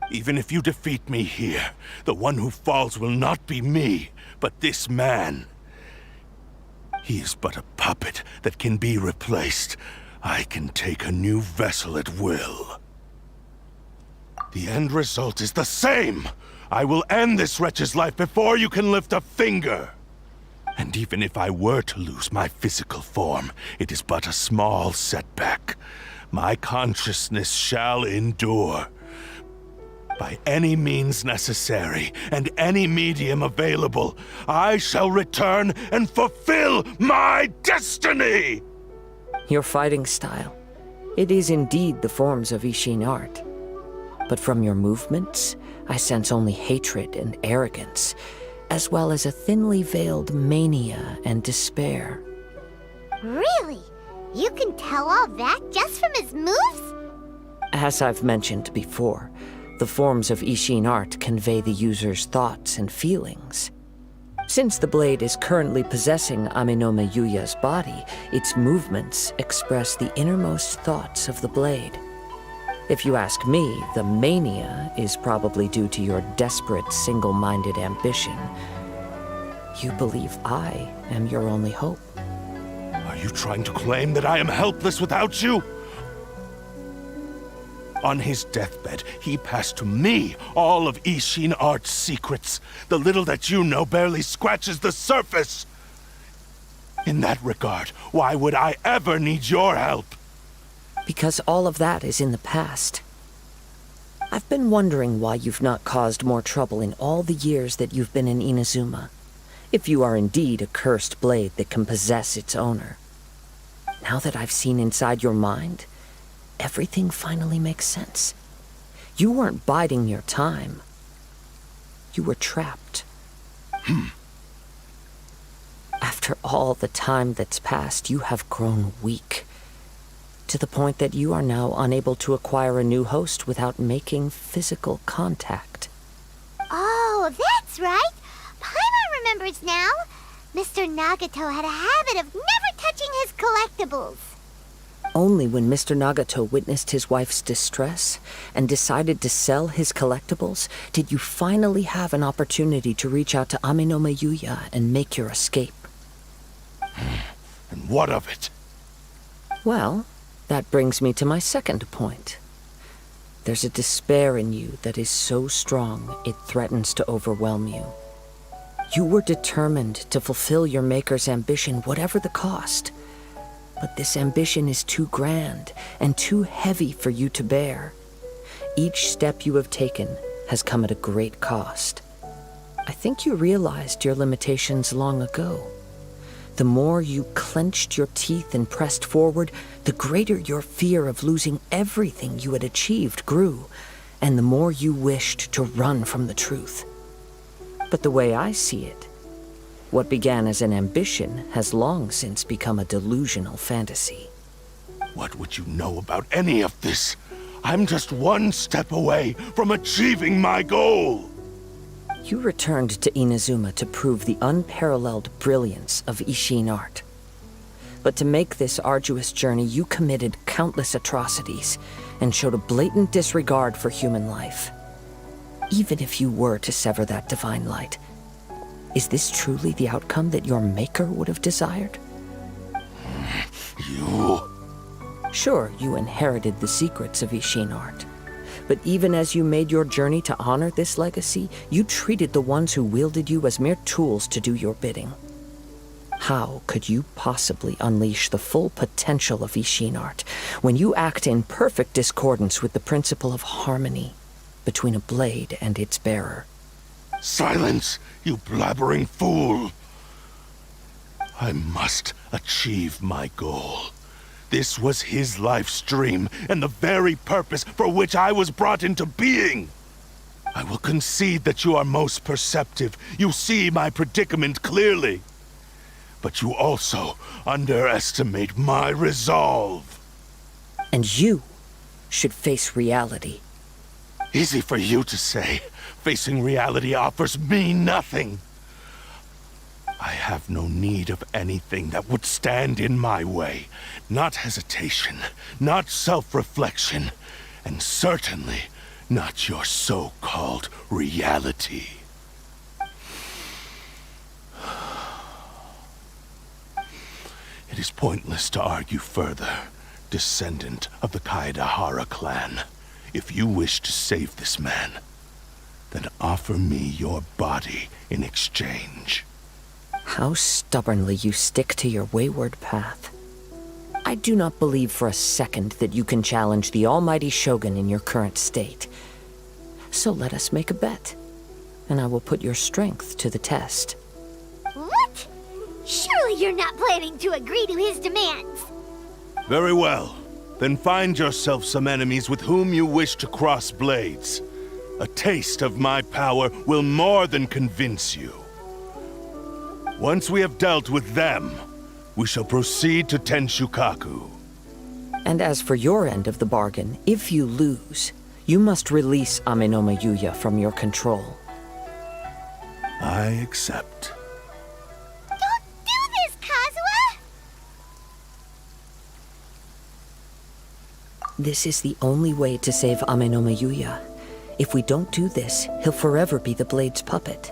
Even if you defeat me here, the one who falls will not be me, but this man. He is but a puppet that can be replaced. I can take a new vessel at will. The end result is the same! I will end this wretch's life before you can lift a finger! And even if I were to lose my physical form, it is but a small setback. My consciousness shall endure. By any means necessary, and any medium available, I shall return and fulfill my destiny! Your fighting style. It is indeed the forms of Ishin art. But from your movements, I sense only hatred and arrogance, as well as a thinly veiled mania and despair. Really? You can tell all that just from his moves? As I've mentioned before, the forms of Ishin art convey the user's thoughts and feelings. Since the blade is currently possessing Amenoma Yuya's body, its movements express the innermost thoughts of the blade. If you ask me, the mania is probably due to your desperate, single-minded ambition. You believe I am your only hope. Are you trying to claim that I am helpless without you? On his deathbed, he passed to me all of Ishin art's secrets. The little that you know barely scratches the surface. In that regard, why would I ever need your help? Because all of that is in the past. I've been wondering why you've not caused more trouble in all the years that you've been in Inazuma, if you are indeed a cursed blade that can possess its owner. Now that I've seen inside your mind, everything finally makes sense. You weren't biding your time. You were trapped. After all the time that's passed, you have grown weak, to the point that you are now unable to acquire a new host without making physical contact. Oh, that's right. Paimon remembers now. Mr. Nagato had a habit of never touching his collectibles. Only when Mr. Nagato witnessed his wife's distress and decided to sell his collectibles did you finally have an opportunity to reach out to Amenoma Yuya and make your escape. And what of it? Well, that brings me to my second point. There's a despair in you that is so strong it threatens to overwhelm you. You were determined to fulfill your maker's ambition, whatever the cost. But this ambition is too grand and too heavy for you to bear. Each step you have taken has come at a great cost. I think you realized your limitations long ago. The more you clenched your teeth and pressed forward, the greater your fear of losing everything you had achieved grew, and the more you wished to run from the truth. But the way I see it, what began as an ambition has long since become a delusional fantasy. What would you know about any of this? I'm just one step away from achieving my goal! You returned to Inazuma to prove the unparalleled brilliance of Ishin art. But to make this arduous journey, you committed countless atrocities and showed a blatant disregard for human life. Even if you were to sever that divine light, is this truly the outcome that your maker would have desired? You... Sure, you inherited the secrets of Ishin art. But even as you made your journey to honor this legacy, you treated the ones who wielded you as mere tools to do your bidding. How could you possibly unleash the full potential of Ishin art when you act in perfect discordance with the principle of harmony between a blade and its bearer? Silence, you blabbering fool! I must achieve my goal. This was his life's dream, and the very purpose for which I was brought into being. I will concede that you are most perceptive. You see my predicament clearly. But you also underestimate my resolve. And you should face reality. Easy for you to say. Facing reality offers me nothing. I have no need of anything that would stand in my way. Not hesitation, not self-reflection, and certainly not your so-called reality. It is pointless to argue further, descendant of the Kaedahara clan. If you wish to save this man, then offer me your body in exchange. How stubbornly you stick to your wayward path. I do not believe for a second that you can challenge the almighty Shogun in your current state. So let us make a bet, and I will put your strength to the test. What? Surely you're not planning to agree to his demands. Very well. Then find yourself some enemies with whom you wish to cross blades. A taste of my power will more than convince you. Once we have dealt with them, we shall proceed to Tenshukaku. And as for your end of the bargain, if you lose, you must release Amenoma Yuya from your control. I accept. Don't do this, Kazuha! This is the only way to save Amenoma Yuya. If we don't do this, he'll forever be the Blade's puppet.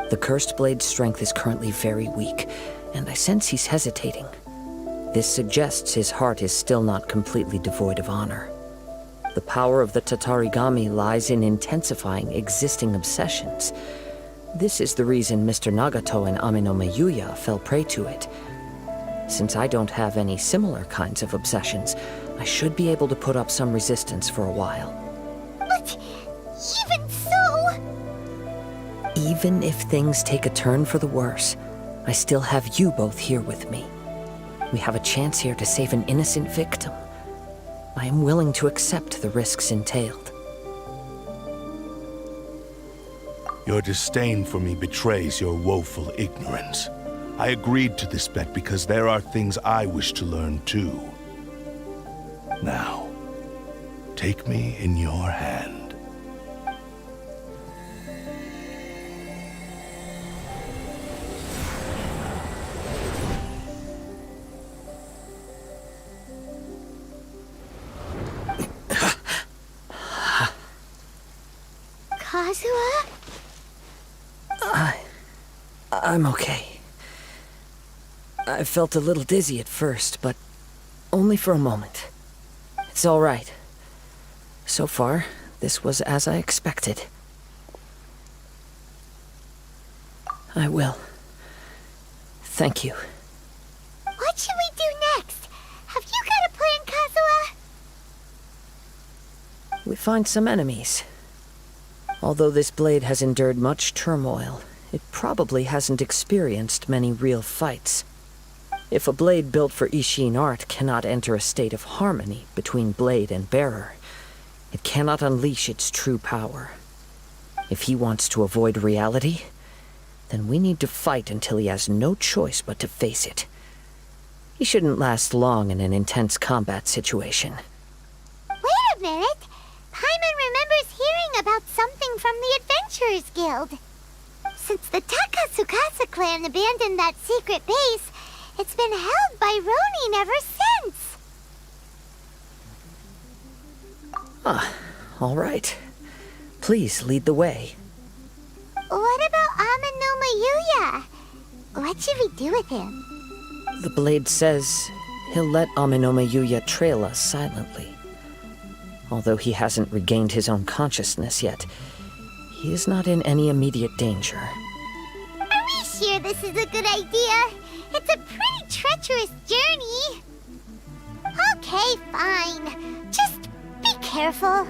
The Cursed Blade's strength is currently very weak, and I sense he's hesitating. This suggests his heart is still not completely devoid of honor. The power of the Tatarigami lies in intensifying existing obsessions. This is the reason Mr. Nagato and Amenoma Yuya fell prey to it. Since I don't have any similar kinds of obsessions, I should be able to put up some resistance for a while. But even so... Even if things take a turn for the worse, I still have you both here with me. We have a chance here to save an innocent victim. I am willing to accept the risks entailed. Your disdain for me betrays your woeful ignorance. I agreed to this bet because there are things I wish to learn too. Now, take me in your hand. Kazuha? I'm okay. I felt a little dizzy at first, but only for a moment. It's all right. So far, this was as I expected. I will. Thank you. What should we do next? Have you got a plan, Kazuha? We find some enemies. Although this blade has endured much turmoil, it probably hasn't experienced many real fights. If a blade built for Ishin art cannot enter a state of harmony between blade and bearer, it cannot unleash its true power. If he wants to avoid reality, then we need to fight until he has no choice but to face it. He shouldn't last long in an intense combat situation. Wait a minute! Paimon remembers hearing about something from the Adventurers Guild. Since the Takatsukasa clan abandoned that secret base, it's been held by Ronin ever since. All right. Please lead the way. What about Amano Mayuya? What should we do with him? The blade says he'll let Aminome Yuya trail us silently. Although he hasn't regained his own consciousness yet, he is not in any immediate danger. Are we sure this is a good idea? It's a pretty treacherous journey. Okay, fine. Just be careful.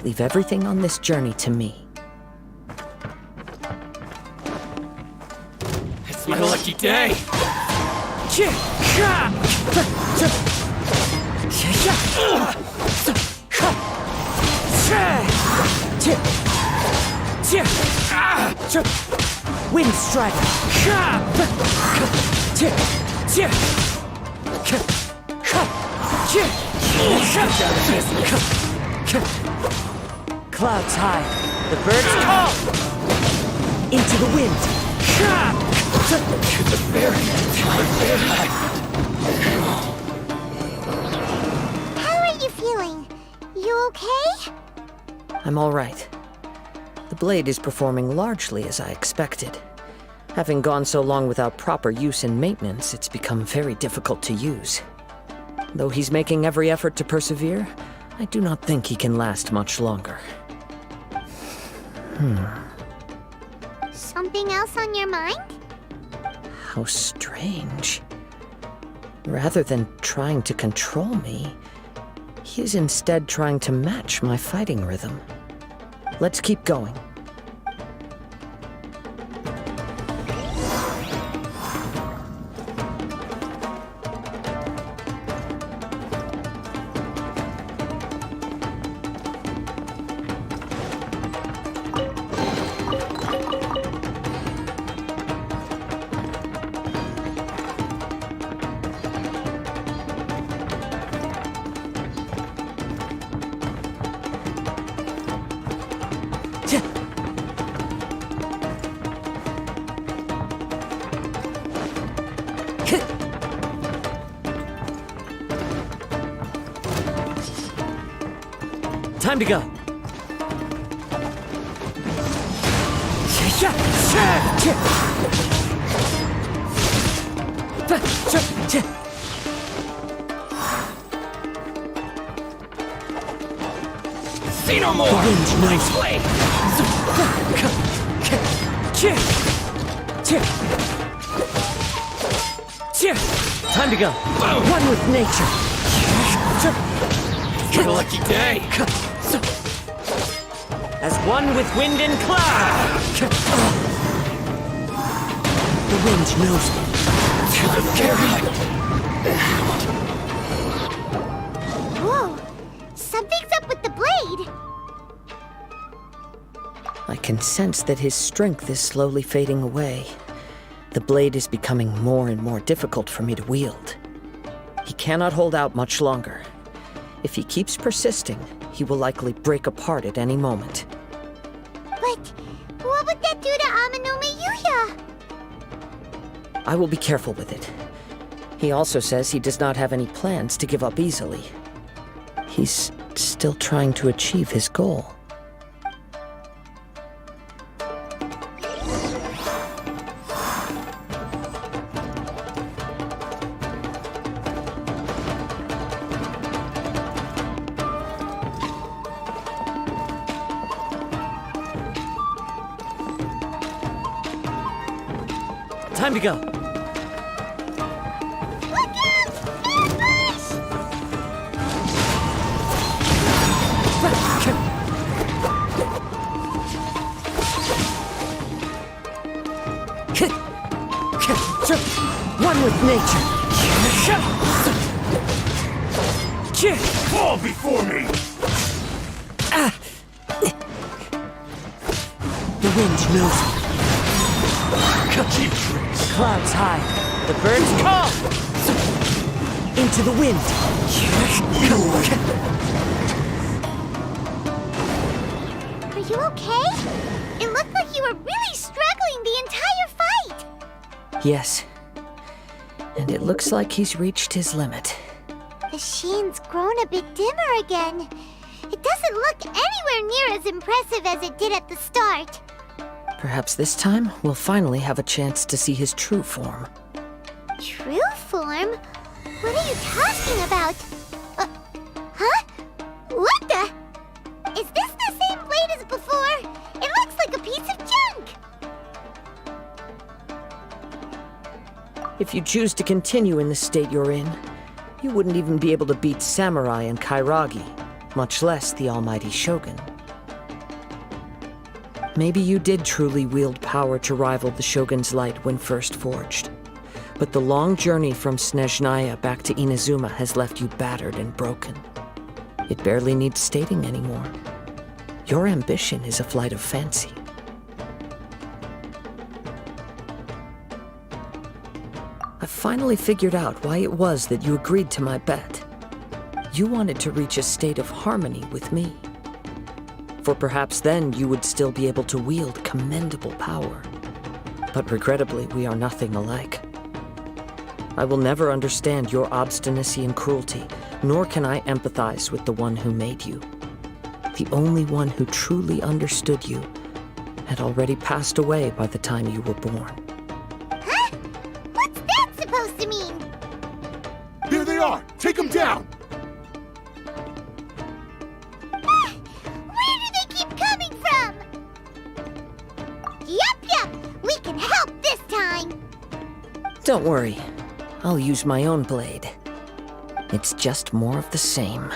Leave everything on this journey to me. It's my lucky day! Wind Strider! Clouds high. The birds call! Into the wind! How are you feeling? You okay? I'm all right. The blade is performing largely as I expected. Having gone so long without proper use and maintenance, it's become very difficult to use. Though he's making every effort to persevere, I do not think he can last much longer. Something else on your mind? How strange. Rather than trying to control me, he is instead trying to match my fighting rhythm. Let's keep going. Time to go. See no more! Nice blade! Time to go. One with nature. What a lucky day! As one with wind and cloud. The wind knows me. Whoa! Something's up with the blade! I can sense that his strength is slowly fading away. The blade is becoming more and more difficult for me to wield. He cannot hold out much longer. If he keeps persisting, he will likely break apart at any moment. But what would that do to Amanome Yuya? I will be careful with it. He also says he does not have any plans to give up easily. He's still trying to achieve his goal. Time to go. Look out! Ambush! One with nature. Fall before me! The wind knows me. Clouds high. The birds call. Into the wind. Are you okay? It looked like you were really struggling the entire fight! Yes. And it looks like he's reached his limit. The sheen's grown a bit dimmer again. It doesn't look anywhere near as impressive as it did at the start. Perhaps this time, we'll finally have a chance to see his true form. True form? What are you talking about? Huh? What the? Is this the same blade as before? It looks like a piece of junk! If you choose to continue in the state you're in, you wouldn't even be able to beat Samurai and Kairagi, much less the almighty Shogun. Maybe you did truly wield power to rival the Shogun's light when first forged. But the long journey from Snezhnaya back to Inazuma has left you battered and broken. It barely needs stating anymore. Your ambition is a flight of fancy. I finally figured out why it was that you agreed to my bet. You wanted to reach a state of harmony with me. For perhaps then you would still be able to wield commendable power. But regrettably, we are nothing alike. I will never understand your obstinacy and cruelty, nor can I empathize with the one who made you. The only one who truly understood you had already passed away by the time you were born. Huh? What's that supposed to mean? There they are! Take them down! Where do they keep coming from? Don't worry. I'll use my own blade. It's just more of the same.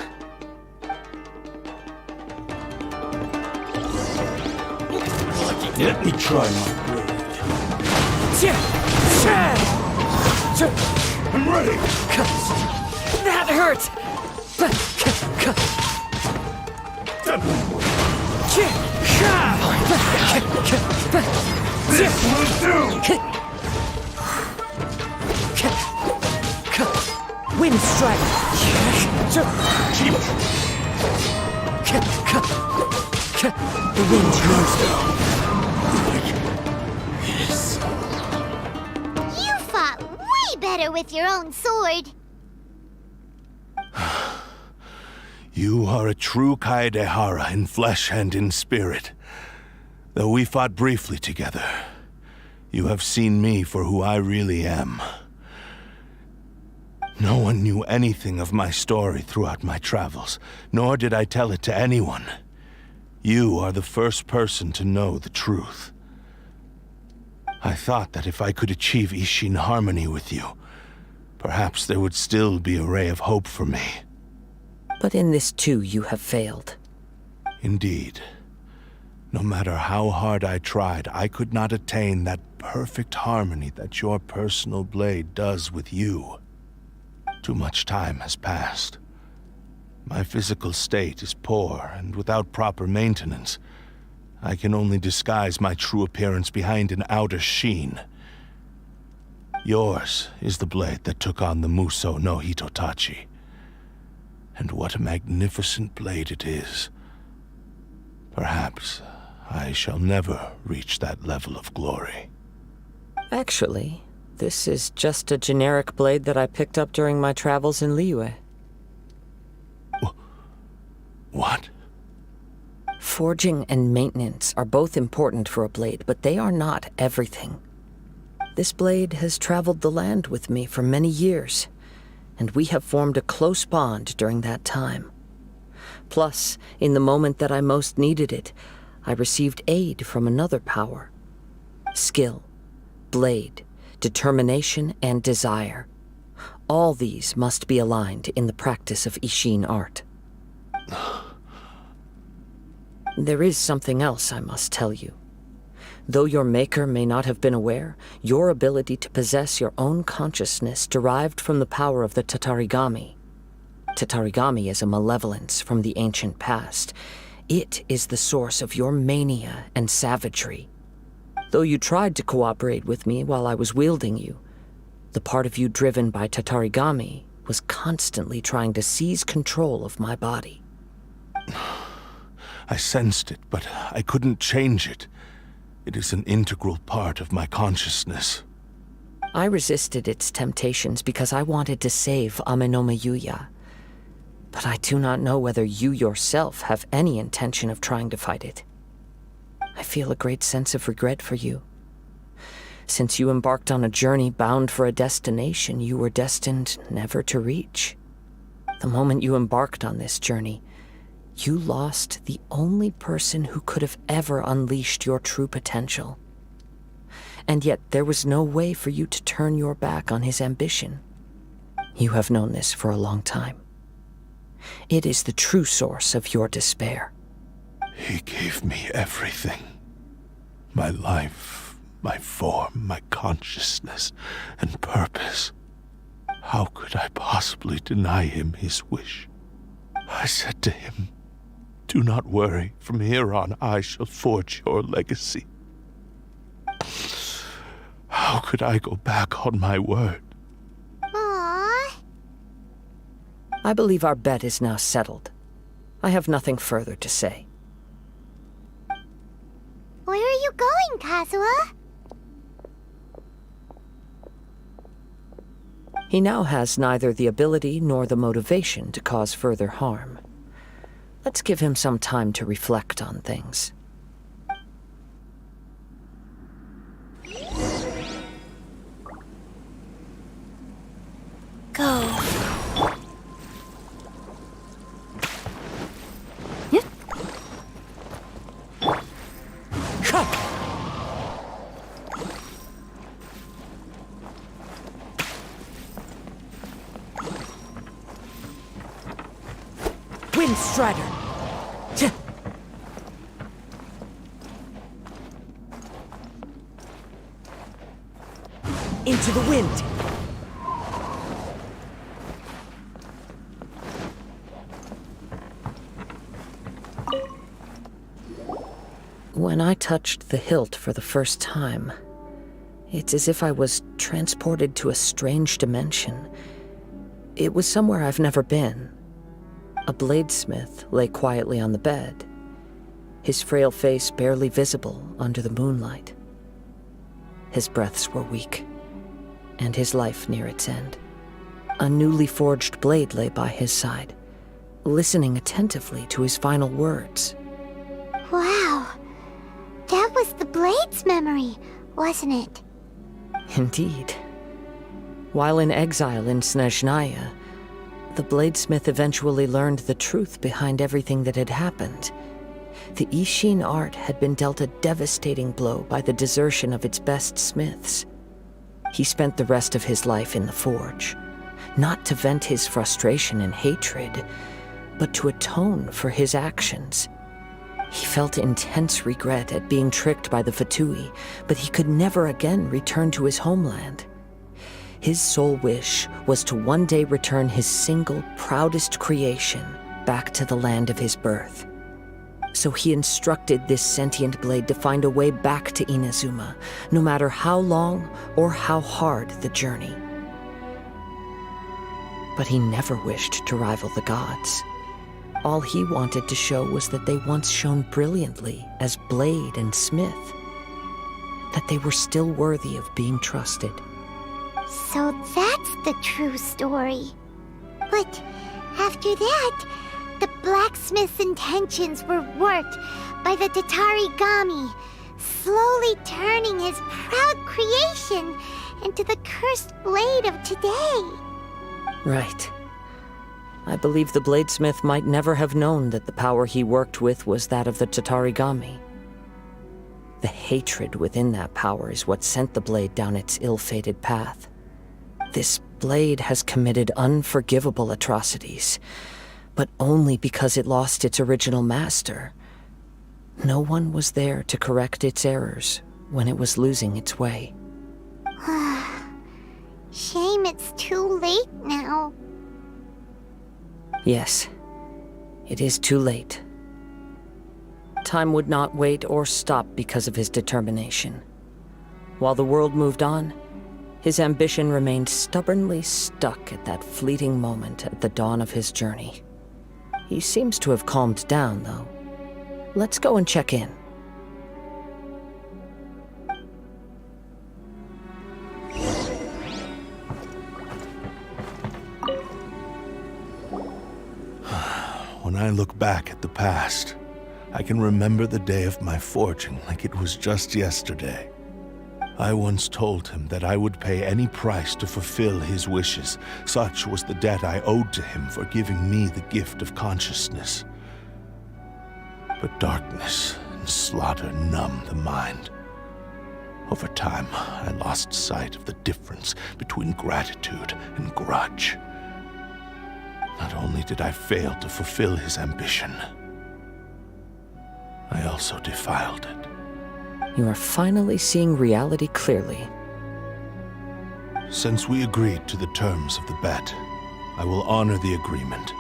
Let me try my blade. I'm ready! That hurt! This will do! Wind strike! The wind knows now. You fought way better with your own sword. You are a true Kaedehara in flesh and in spirit. Though we fought briefly together, you have seen me for who I really am. No one knew anything of my story throughout my travels, nor did I tell it to anyone. You are the first person to know the truth. I thought that if I could achieve Ishin harmony with you, perhaps there would still be a ray of hope for me. But in this too, you have failed. Indeed. No matter how hard I tried, I could not attain that perfect harmony that your personal blade does with you. Too much time has passed. My physical state is poor, and without proper maintenance, I can only disguise my true appearance behind an outer sheen. Yours is the blade that took on the Muso no Hitotachi. And what a magnificent blade it is. Perhaps I shall never reach that level of glory. Actually, this is just a generic blade that I picked up during my travels in Liyue. What? Forging and maintenance are both important for a blade, but they are not everything. This blade has traveled the land with me for many years, and we have formed a close bond during that time. Plus, in the moment that I most needed it, I received aid from another power. Skill, blade, determination, and desire. All these must be aligned in the practice of Ishin art. There is something else I must tell you. Though your maker may not have been aware, your ability to possess your own consciousness derived from the power of the Tatarigami. Tatarigami is a malevolence from the ancient past. It is the source of your mania and savagery. Though you tried to cooperate with me while I was wielding you, the part of you driven by Tatarigami was constantly trying to seize control of my body. I sensed it, but I couldn't change it. It is an integral part of my consciousness. I resisted its temptations because I wanted to save Amenoma Yuya. But I do not know whether you yourself have any intention of trying to fight it. I feel a great sense of regret for you. Since you embarked on a journey bound for a destination you were destined never to reach. The moment you embarked on this journey, you lost the only person who could have ever unleashed your true potential. And yet there was no way for you to turn your back on his ambition. You have known this for a long time. It is the true source of your despair. He gave me everything. My life, my form, my consciousness, and purpose. How could I possibly deny him his wish? I said to him, "Do not worry. From here on, I shall forge your legacy." How could I go back on my word? Aww. I believe our bet is now settled. I have nothing further to say. Where are you going, Kazuha? He now has neither the ability nor the motivation to cause further harm. Let's give him some time to reflect on things. Go. Lightning Strider! Tch. Into the wind! When I touched the hilt for the first time, it's as if I was transported to a strange dimension. It was somewhere I've never been. A bladesmith lay quietly on the bed, his frail face barely visible under the moonlight. His breaths were weak, and his life near its end. A newly forged blade lay by his side, listening attentively to his final words. Wow. That was the Blade's memory, wasn't it? Indeed. While in exile in Snezhnaya, the bladesmith eventually learned the truth behind everything that had happened. The Ishin art had been dealt a devastating blow by the desertion of its best smiths. He spent the rest of his life in the forge, not to vent his frustration and hatred, but to atone for his actions. He felt intense regret at being tricked by the Fatui, but he could never again return to his homeland. His sole wish was to one day return his single, proudest creation back to the land of his birth. So he instructed this sentient blade to find a way back to Inazuma, no matter how long or how hard the journey. But he never wished to rival the gods. All he wanted to show was that they once shone brilliantly as blade and smith, that they were still worthy of being trusted. So that's the true story. But after that, the blacksmith's intentions were worked by the Tatarigami, slowly turning his proud creation into the cursed blade of today. Right. I believe the bladesmith might never have known that the power he worked with was that of the Tatarigami. The hatred within that power is what sent the blade down its ill-fated path. This blade has committed unforgivable atrocities, but only because it lost its original master. No one was there to correct its errors when it was losing its way. Shame it's too late now. Yes, it is too late. Time would not wait or stop because of his determination. While the world moved on, his ambition remained stubbornly stuck at that fleeting moment at the dawn of his journey. He seems to have calmed down, though. Let's go and check in. When I look back at the past, I can remember the day of my forging like it was just yesterday. I once told him that I would pay any price to fulfill his wishes. Such was the debt I owed to him for giving me the gift of consciousness. But darkness and slaughter numb the mind. Over time, I lost sight of the difference between gratitude and grudge. Not only did I fail to fulfill his ambition, I also defiled it. You are finally seeing reality clearly. Since we agreed to the terms of the bet, I will honor the agreement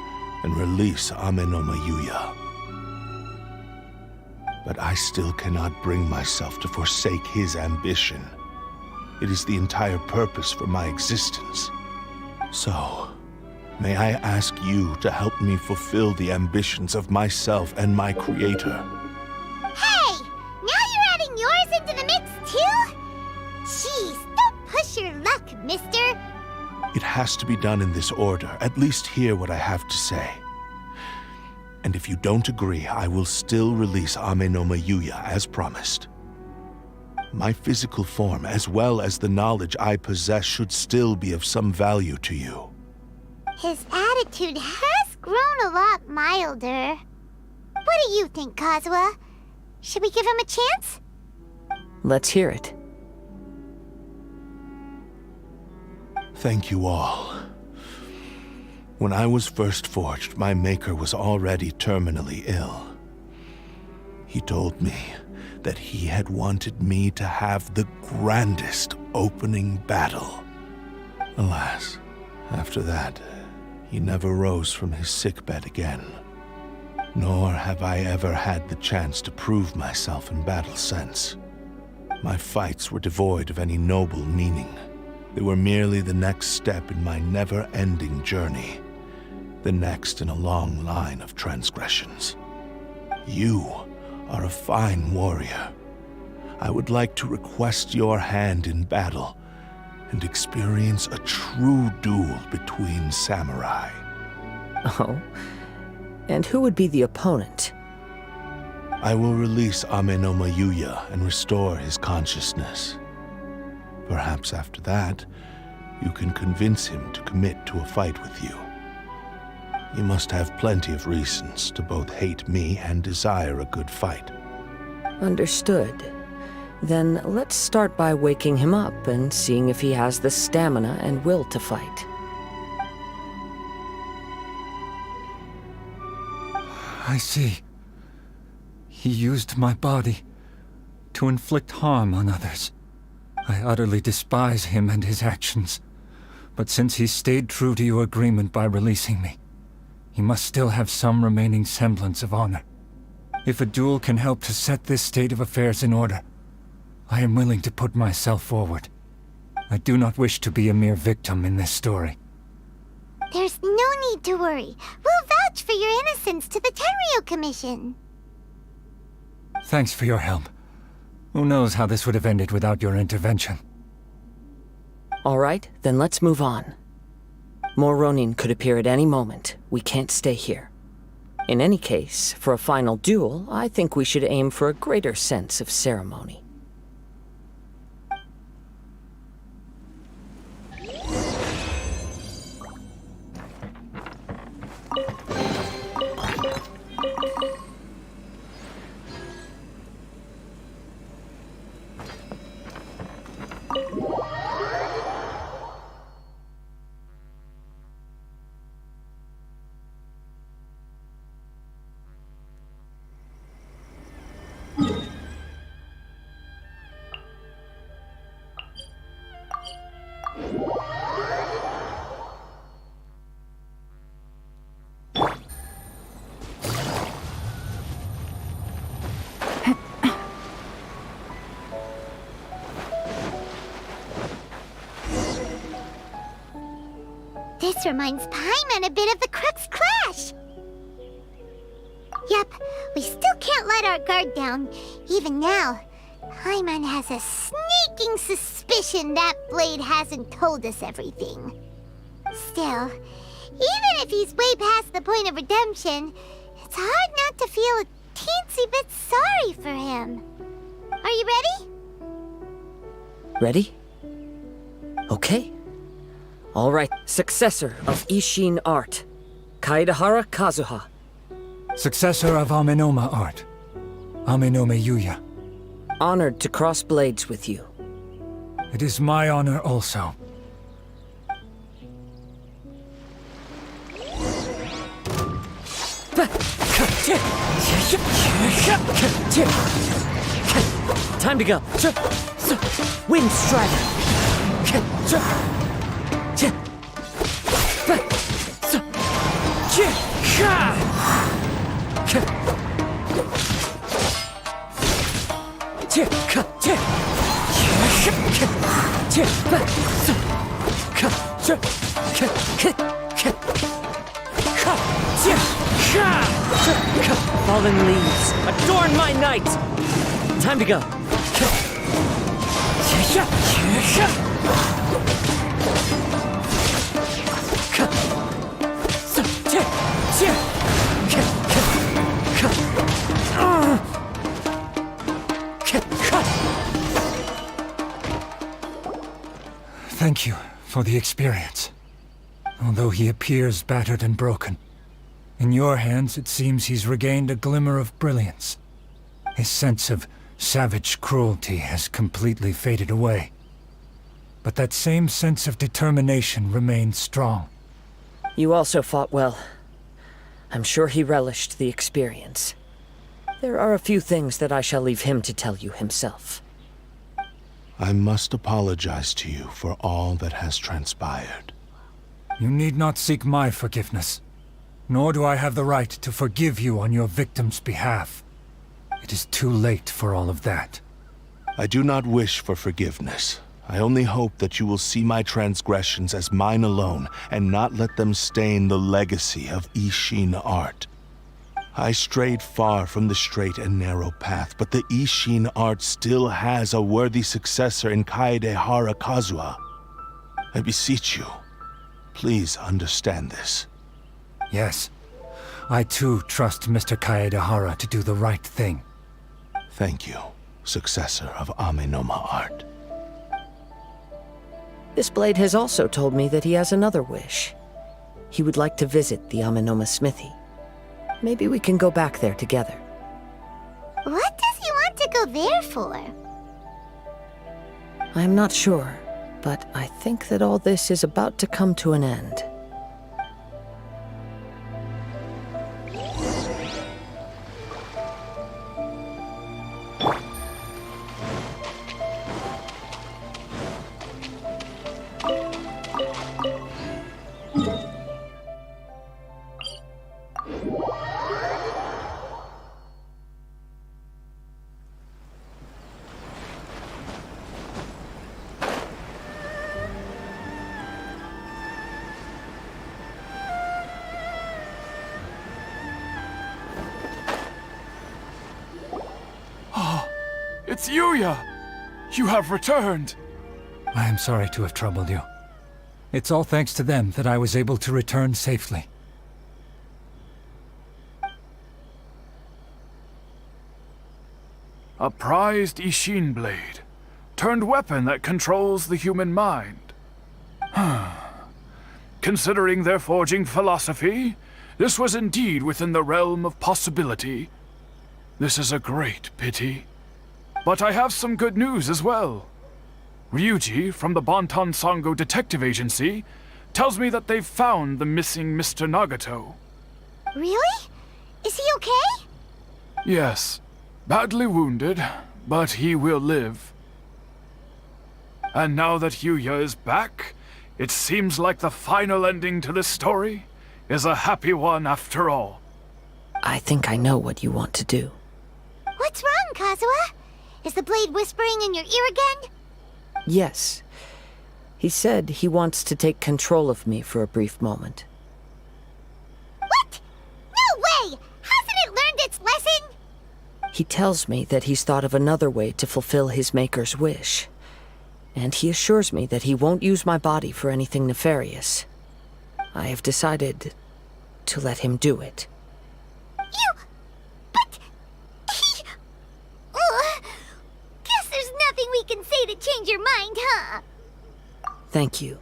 and release Amenoma Yuya. But I still cannot bring myself to forsake his ambition. It is the entire purpose for my existence. So, may I ask you to help me fulfill the ambitions of myself and my creator? Hey! Now you're adding yours into the mix, too? Jeez, don't push your luck, mister. It has to be done in this order. At least hear what I have to say. And if you don't agree, I will still release Amenoma Yuya as promised. My physical form, as well as the knowledge I possess, should still be of some value to you. His attitude has grown a lot milder. What do you think, Kazuha? Should we give him a chance? Let's hear it. Thank you all. When I was first forged, my maker was already terminally ill. He told me that he had wanted me to have the grandest opening battle. Alas, after that, he never rose from his sickbed again. Nor have I ever had the chance to prove myself in battle since. My fights were devoid of any noble meaning. They were merely the next step in my never-ending journey, the next in a long line of transgressions. You are a fine warrior. I would like to request your hand in battle and experience a true duel between samurai. Oh? And who would be the opponent? I will release Amenoma Yuya and restore his consciousness. Perhaps after that, you can convince him to commit to a fight with you. You must have plenty of reasons to both hate me and desire a good fight. Understood. Then let's start by waking him up and seeing if he has the stamina and will to fight. I see. He used my body to inflict harm on others. I utterly despise him and his actions. But since he stayed true to your agreement by releasing me, he must still have some remaining semblance of honor. If a duel can help to set this state of affairs in order, I am willing to put myself forward. I do not wish to be a mere victim in this story. There's no need to worry. We'll vouch for your innocence to the Tenryu Commission. Thanks for your help. Who knows how this would have ended without your intervention? All right, then let's move on. More Ronin could appear at any moment. We can't stay here. In any case, for a final duel, I think we should aim for a greater sense of ceremony. This reminds Paimon a bit of the Crux Clash. Yep, we still can't let our guard down. Even now, Paimon has a sneaking suspicion that Blade hasn't told us everything. Still, even if he's way past the point of redemption, it's hard not to feel a teensy bit sorry for him. Are you ready? Ready? Okay. All right, successor of Ishin art, Kaedahara Kazuha. Successor of Amenoma art, Amenoma Yuya. Honored to cross blades with you. It is my honor also. Time to go. Wind Strider. Fallen leaves, adorn my night! Time to go. Thank you for the experience. Although he appears battered and broken, in your hands it seems he's regained a glimmer of brilliance. His sense of savage cruelty has completely faded away. But that same sense of determination remains strong. You also fought well. I'm sure he relished the experience. There are a few things that I shall leave him to tell you himself. I must apologize to you for all that has transpired. You need not seek my forgiveness. Nor do I have the right to forgive you on your victim's behalf. It is too late for all of that. I do not wish for forgiveness. I only hope that you will see my transgressions as mine alone and not let them stain the legacy of Ishin art. I strayed far from the straight and narrow path, but the Ishin art still has a worthy successor in Kaedehara Kazuha. I beseech you, please understand this. Yes, I too trust Mr. Kaedehara to do the right thing. Thank you, successor of Amenoma art. This blade has also told me that he has another wish. He would like to visit the Amenoma smithy. Maybe we can go back there together. What does he want to go there for? I'm not sure, but I think that all this is about to come to an end. It's Yuya! You have returned! I am sorry to have troubled you. It's all thanks to them that I was able to return safely. A prized Ishin blade, turned weapon that controls the human mind. Considering their forging philosophy, this was indeed within the realm of possibility. This is a great pity. But I have some good news as well. Ryuji, from the Bonton Sango Detective Agency, tells me that they've found the missing Mr. Nagato. Really? Is he okay? Yes. Badly wounded, but he will live. And now that Yuya is back, it seems like the final ending to this story is a happy one after all. I think I know what you want to do. What's wrong, Kazuha? Is the blade whispering in your ear again? Yes. He said he wants to take control of me for a brief moment. What? No way! Hasn't it learned its lesson? He tells me that he's thought of another way to fulfill his maker's wish. And he assures me that he won't use my body for anything nefarious. I have decided to let him do it. But... Guess there's nothing we can say to change your mind, huh? Thank you.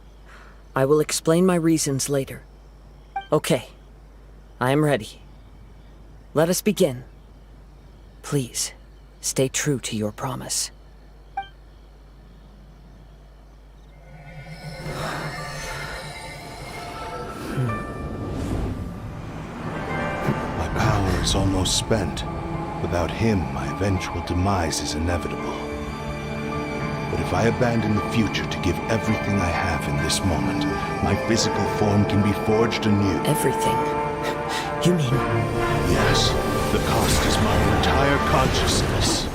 I will explain my reasons later. Okay. I am ready. Let us begin. Please, stay true to your promise. My power is almost spent. Without him, my eventual demise is inevitable. But if I abandon the future to give everything I have in this moment, my physical form can be forged anew. Everything? You mean... Yes, the cost is my entire consciousness.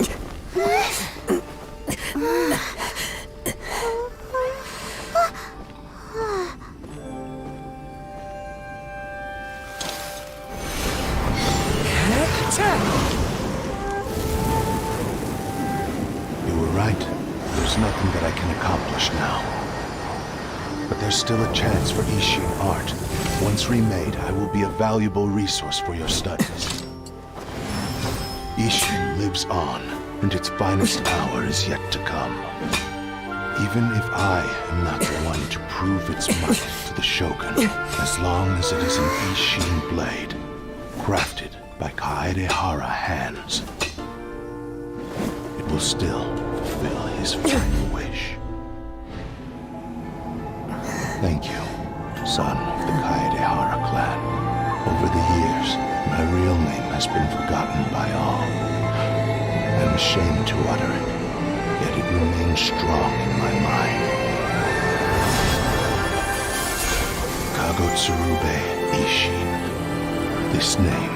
You were right. There's nothing that I can accomplish now. But there's still a chance for Ishin art. Once remade, I will be a valuable resource for your studies. Ishin lives on, and its finest hour is yet to come. Even if I am not the one to prove its might to the Shogun, as long as it is an Ishin blade, crafted by Kaedehara hands, it will still fulfill his final wish. Thank you, son of the Kaedehara. has been forgotten by all. I'm ashamed to utter it, yet it remains strong in my mind. Kagotsurube Ishin. This name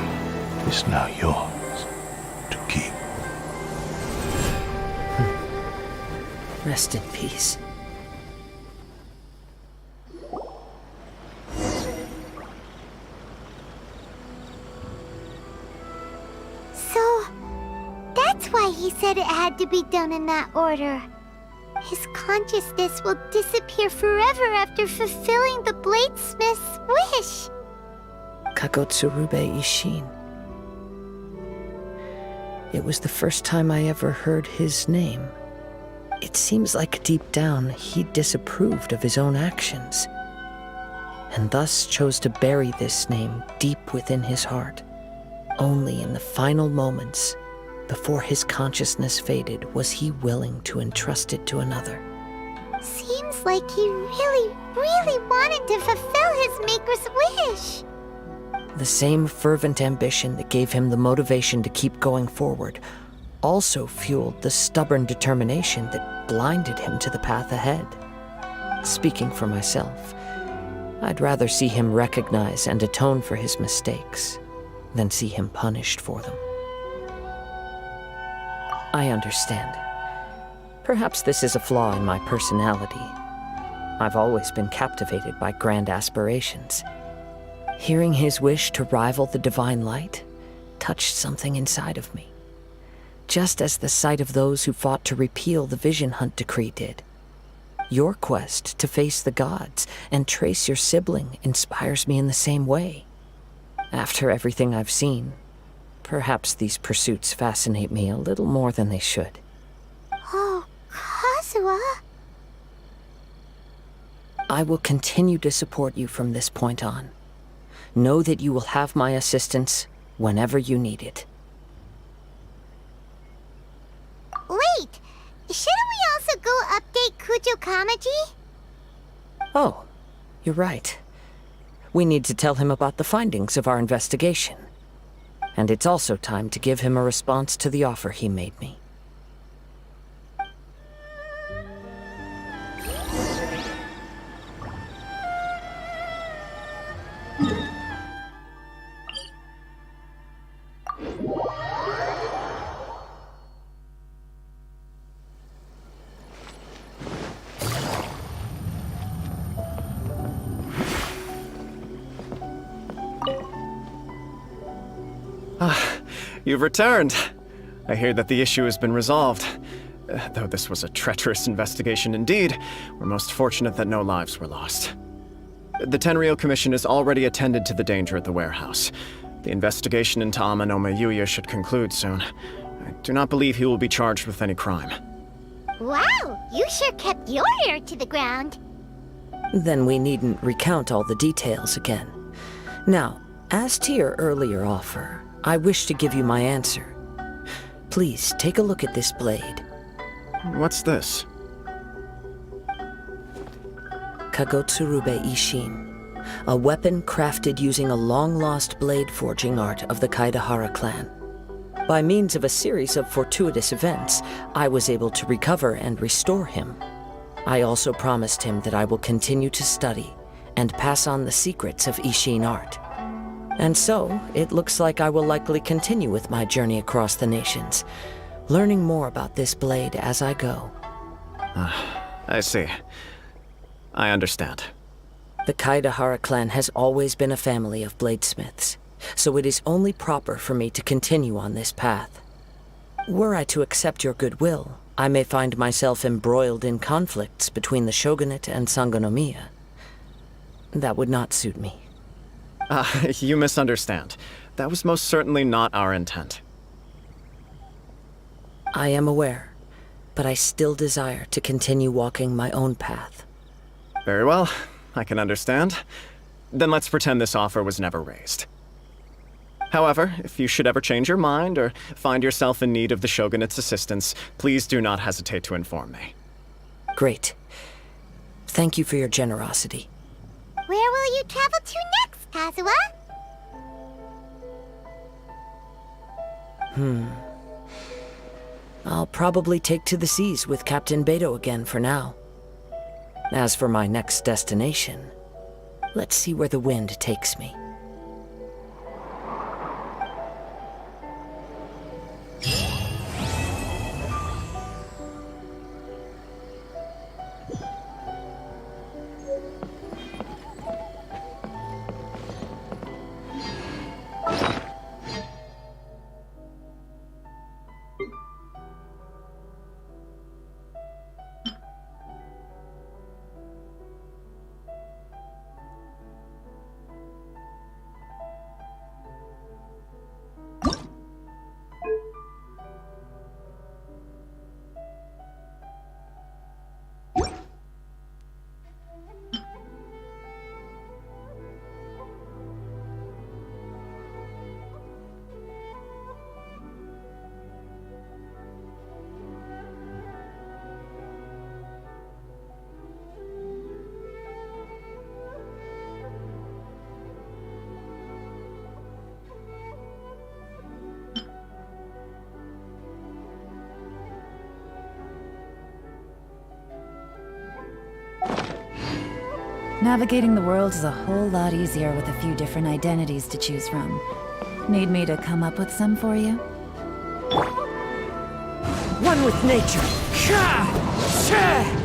is now yours to keep. Rest in peace. So, that's why he said it had to be done in that order. His consciousness will disappear forever after fulfilling the bladesmith's wish. Kagotsurube Ishin. It was the first time I ever heard his name. It seems like deep down he disapproved of his own actions, and thus chose to bury this name deep within his heart. Only in the final moments, before his consciousness faded, was he willing to entrust it to another. Seems like he really, really wanted to fulfill his maker's wish. The same fervent ambition that gave him the motivation to keep going forward also fueled the stubborn determination that blinded him to the path ahead. Speaking for myself, I'd rather see him recognize and atone for his mistakes than see him punished for them. I understand. Perhaps this is a flaw in my personality. I've always been captivated by grand aspirations. Hearing his wish to rival the divine light touched something inside of me, just as the sight of those who fought to repeal the Vision Hunt decree did. Your quest to face the gods and trace your sibling inspires me in the same way. After everything I've seen, perhaps these pursuits fascinate me a little more than they should. Oh, Kazuha. I will continue to support you from this point on. Know that you will have my assistance whenever you need it. Wait, shouldn't we also go update Kujo Kamaji? Oh, you're right. We need to tell him about the findings of our investigation. And it's also time to give him a response to the offer he made me. You've returned. I hear that the issue has been resolved. Though this was a treacherous investigation indeed, we're most fortunate that no lives were lost. The Tenryou Commission has already attended to the danger at the warehouse. The investigation into Ama no Mayuya should conclude soon. I do not believe he will be charged with any crime. Wow, you sure kept your ear to the ground. Then we needn't recount all the details again. Now, as to your earlier offer, I wish to give you my answer. Please take a look at this blade. What's this? Kagotsurube Ishin, a weapon crafted using a long-lost blade forging art of the Kaidahara clan. By means of a series of fortuitous events, I was able to recover and restore him. I also promised him that I will continue to study and pass on the secrets of Ishin art. And so, it looks like I will likely continue with my journey across the nations, learning more about this blade as I go. I see. I understand. The Kaidahara clan has always been a family of bladesmiths, so it is only proper for me to continue on this path. Were I to accept your goodwill, I may find myself embroiled in conflicts between the shogunate and Sangonomiya. That would not suit me. You misunderstand. That was most certainly not our intent. I am aware, but I still desire to continue walking my own path. Very well, I can understand. Then let's pretend this offer was never raised. However, if you should ever change your mind or find yourself in need of the Shogunate's assistance, please do not hesitate to inform me. Great. Thank you for your generosity. Where will you travel to next, Kazuha? I'll probably take to the seas with Captain Beto again for now. As for my next destination, let's see where the wind takes me. Navigating the world is a whole lot easier with a few different identities to choose from. Need me to come up with some for you? One with nature! Ka! Sha!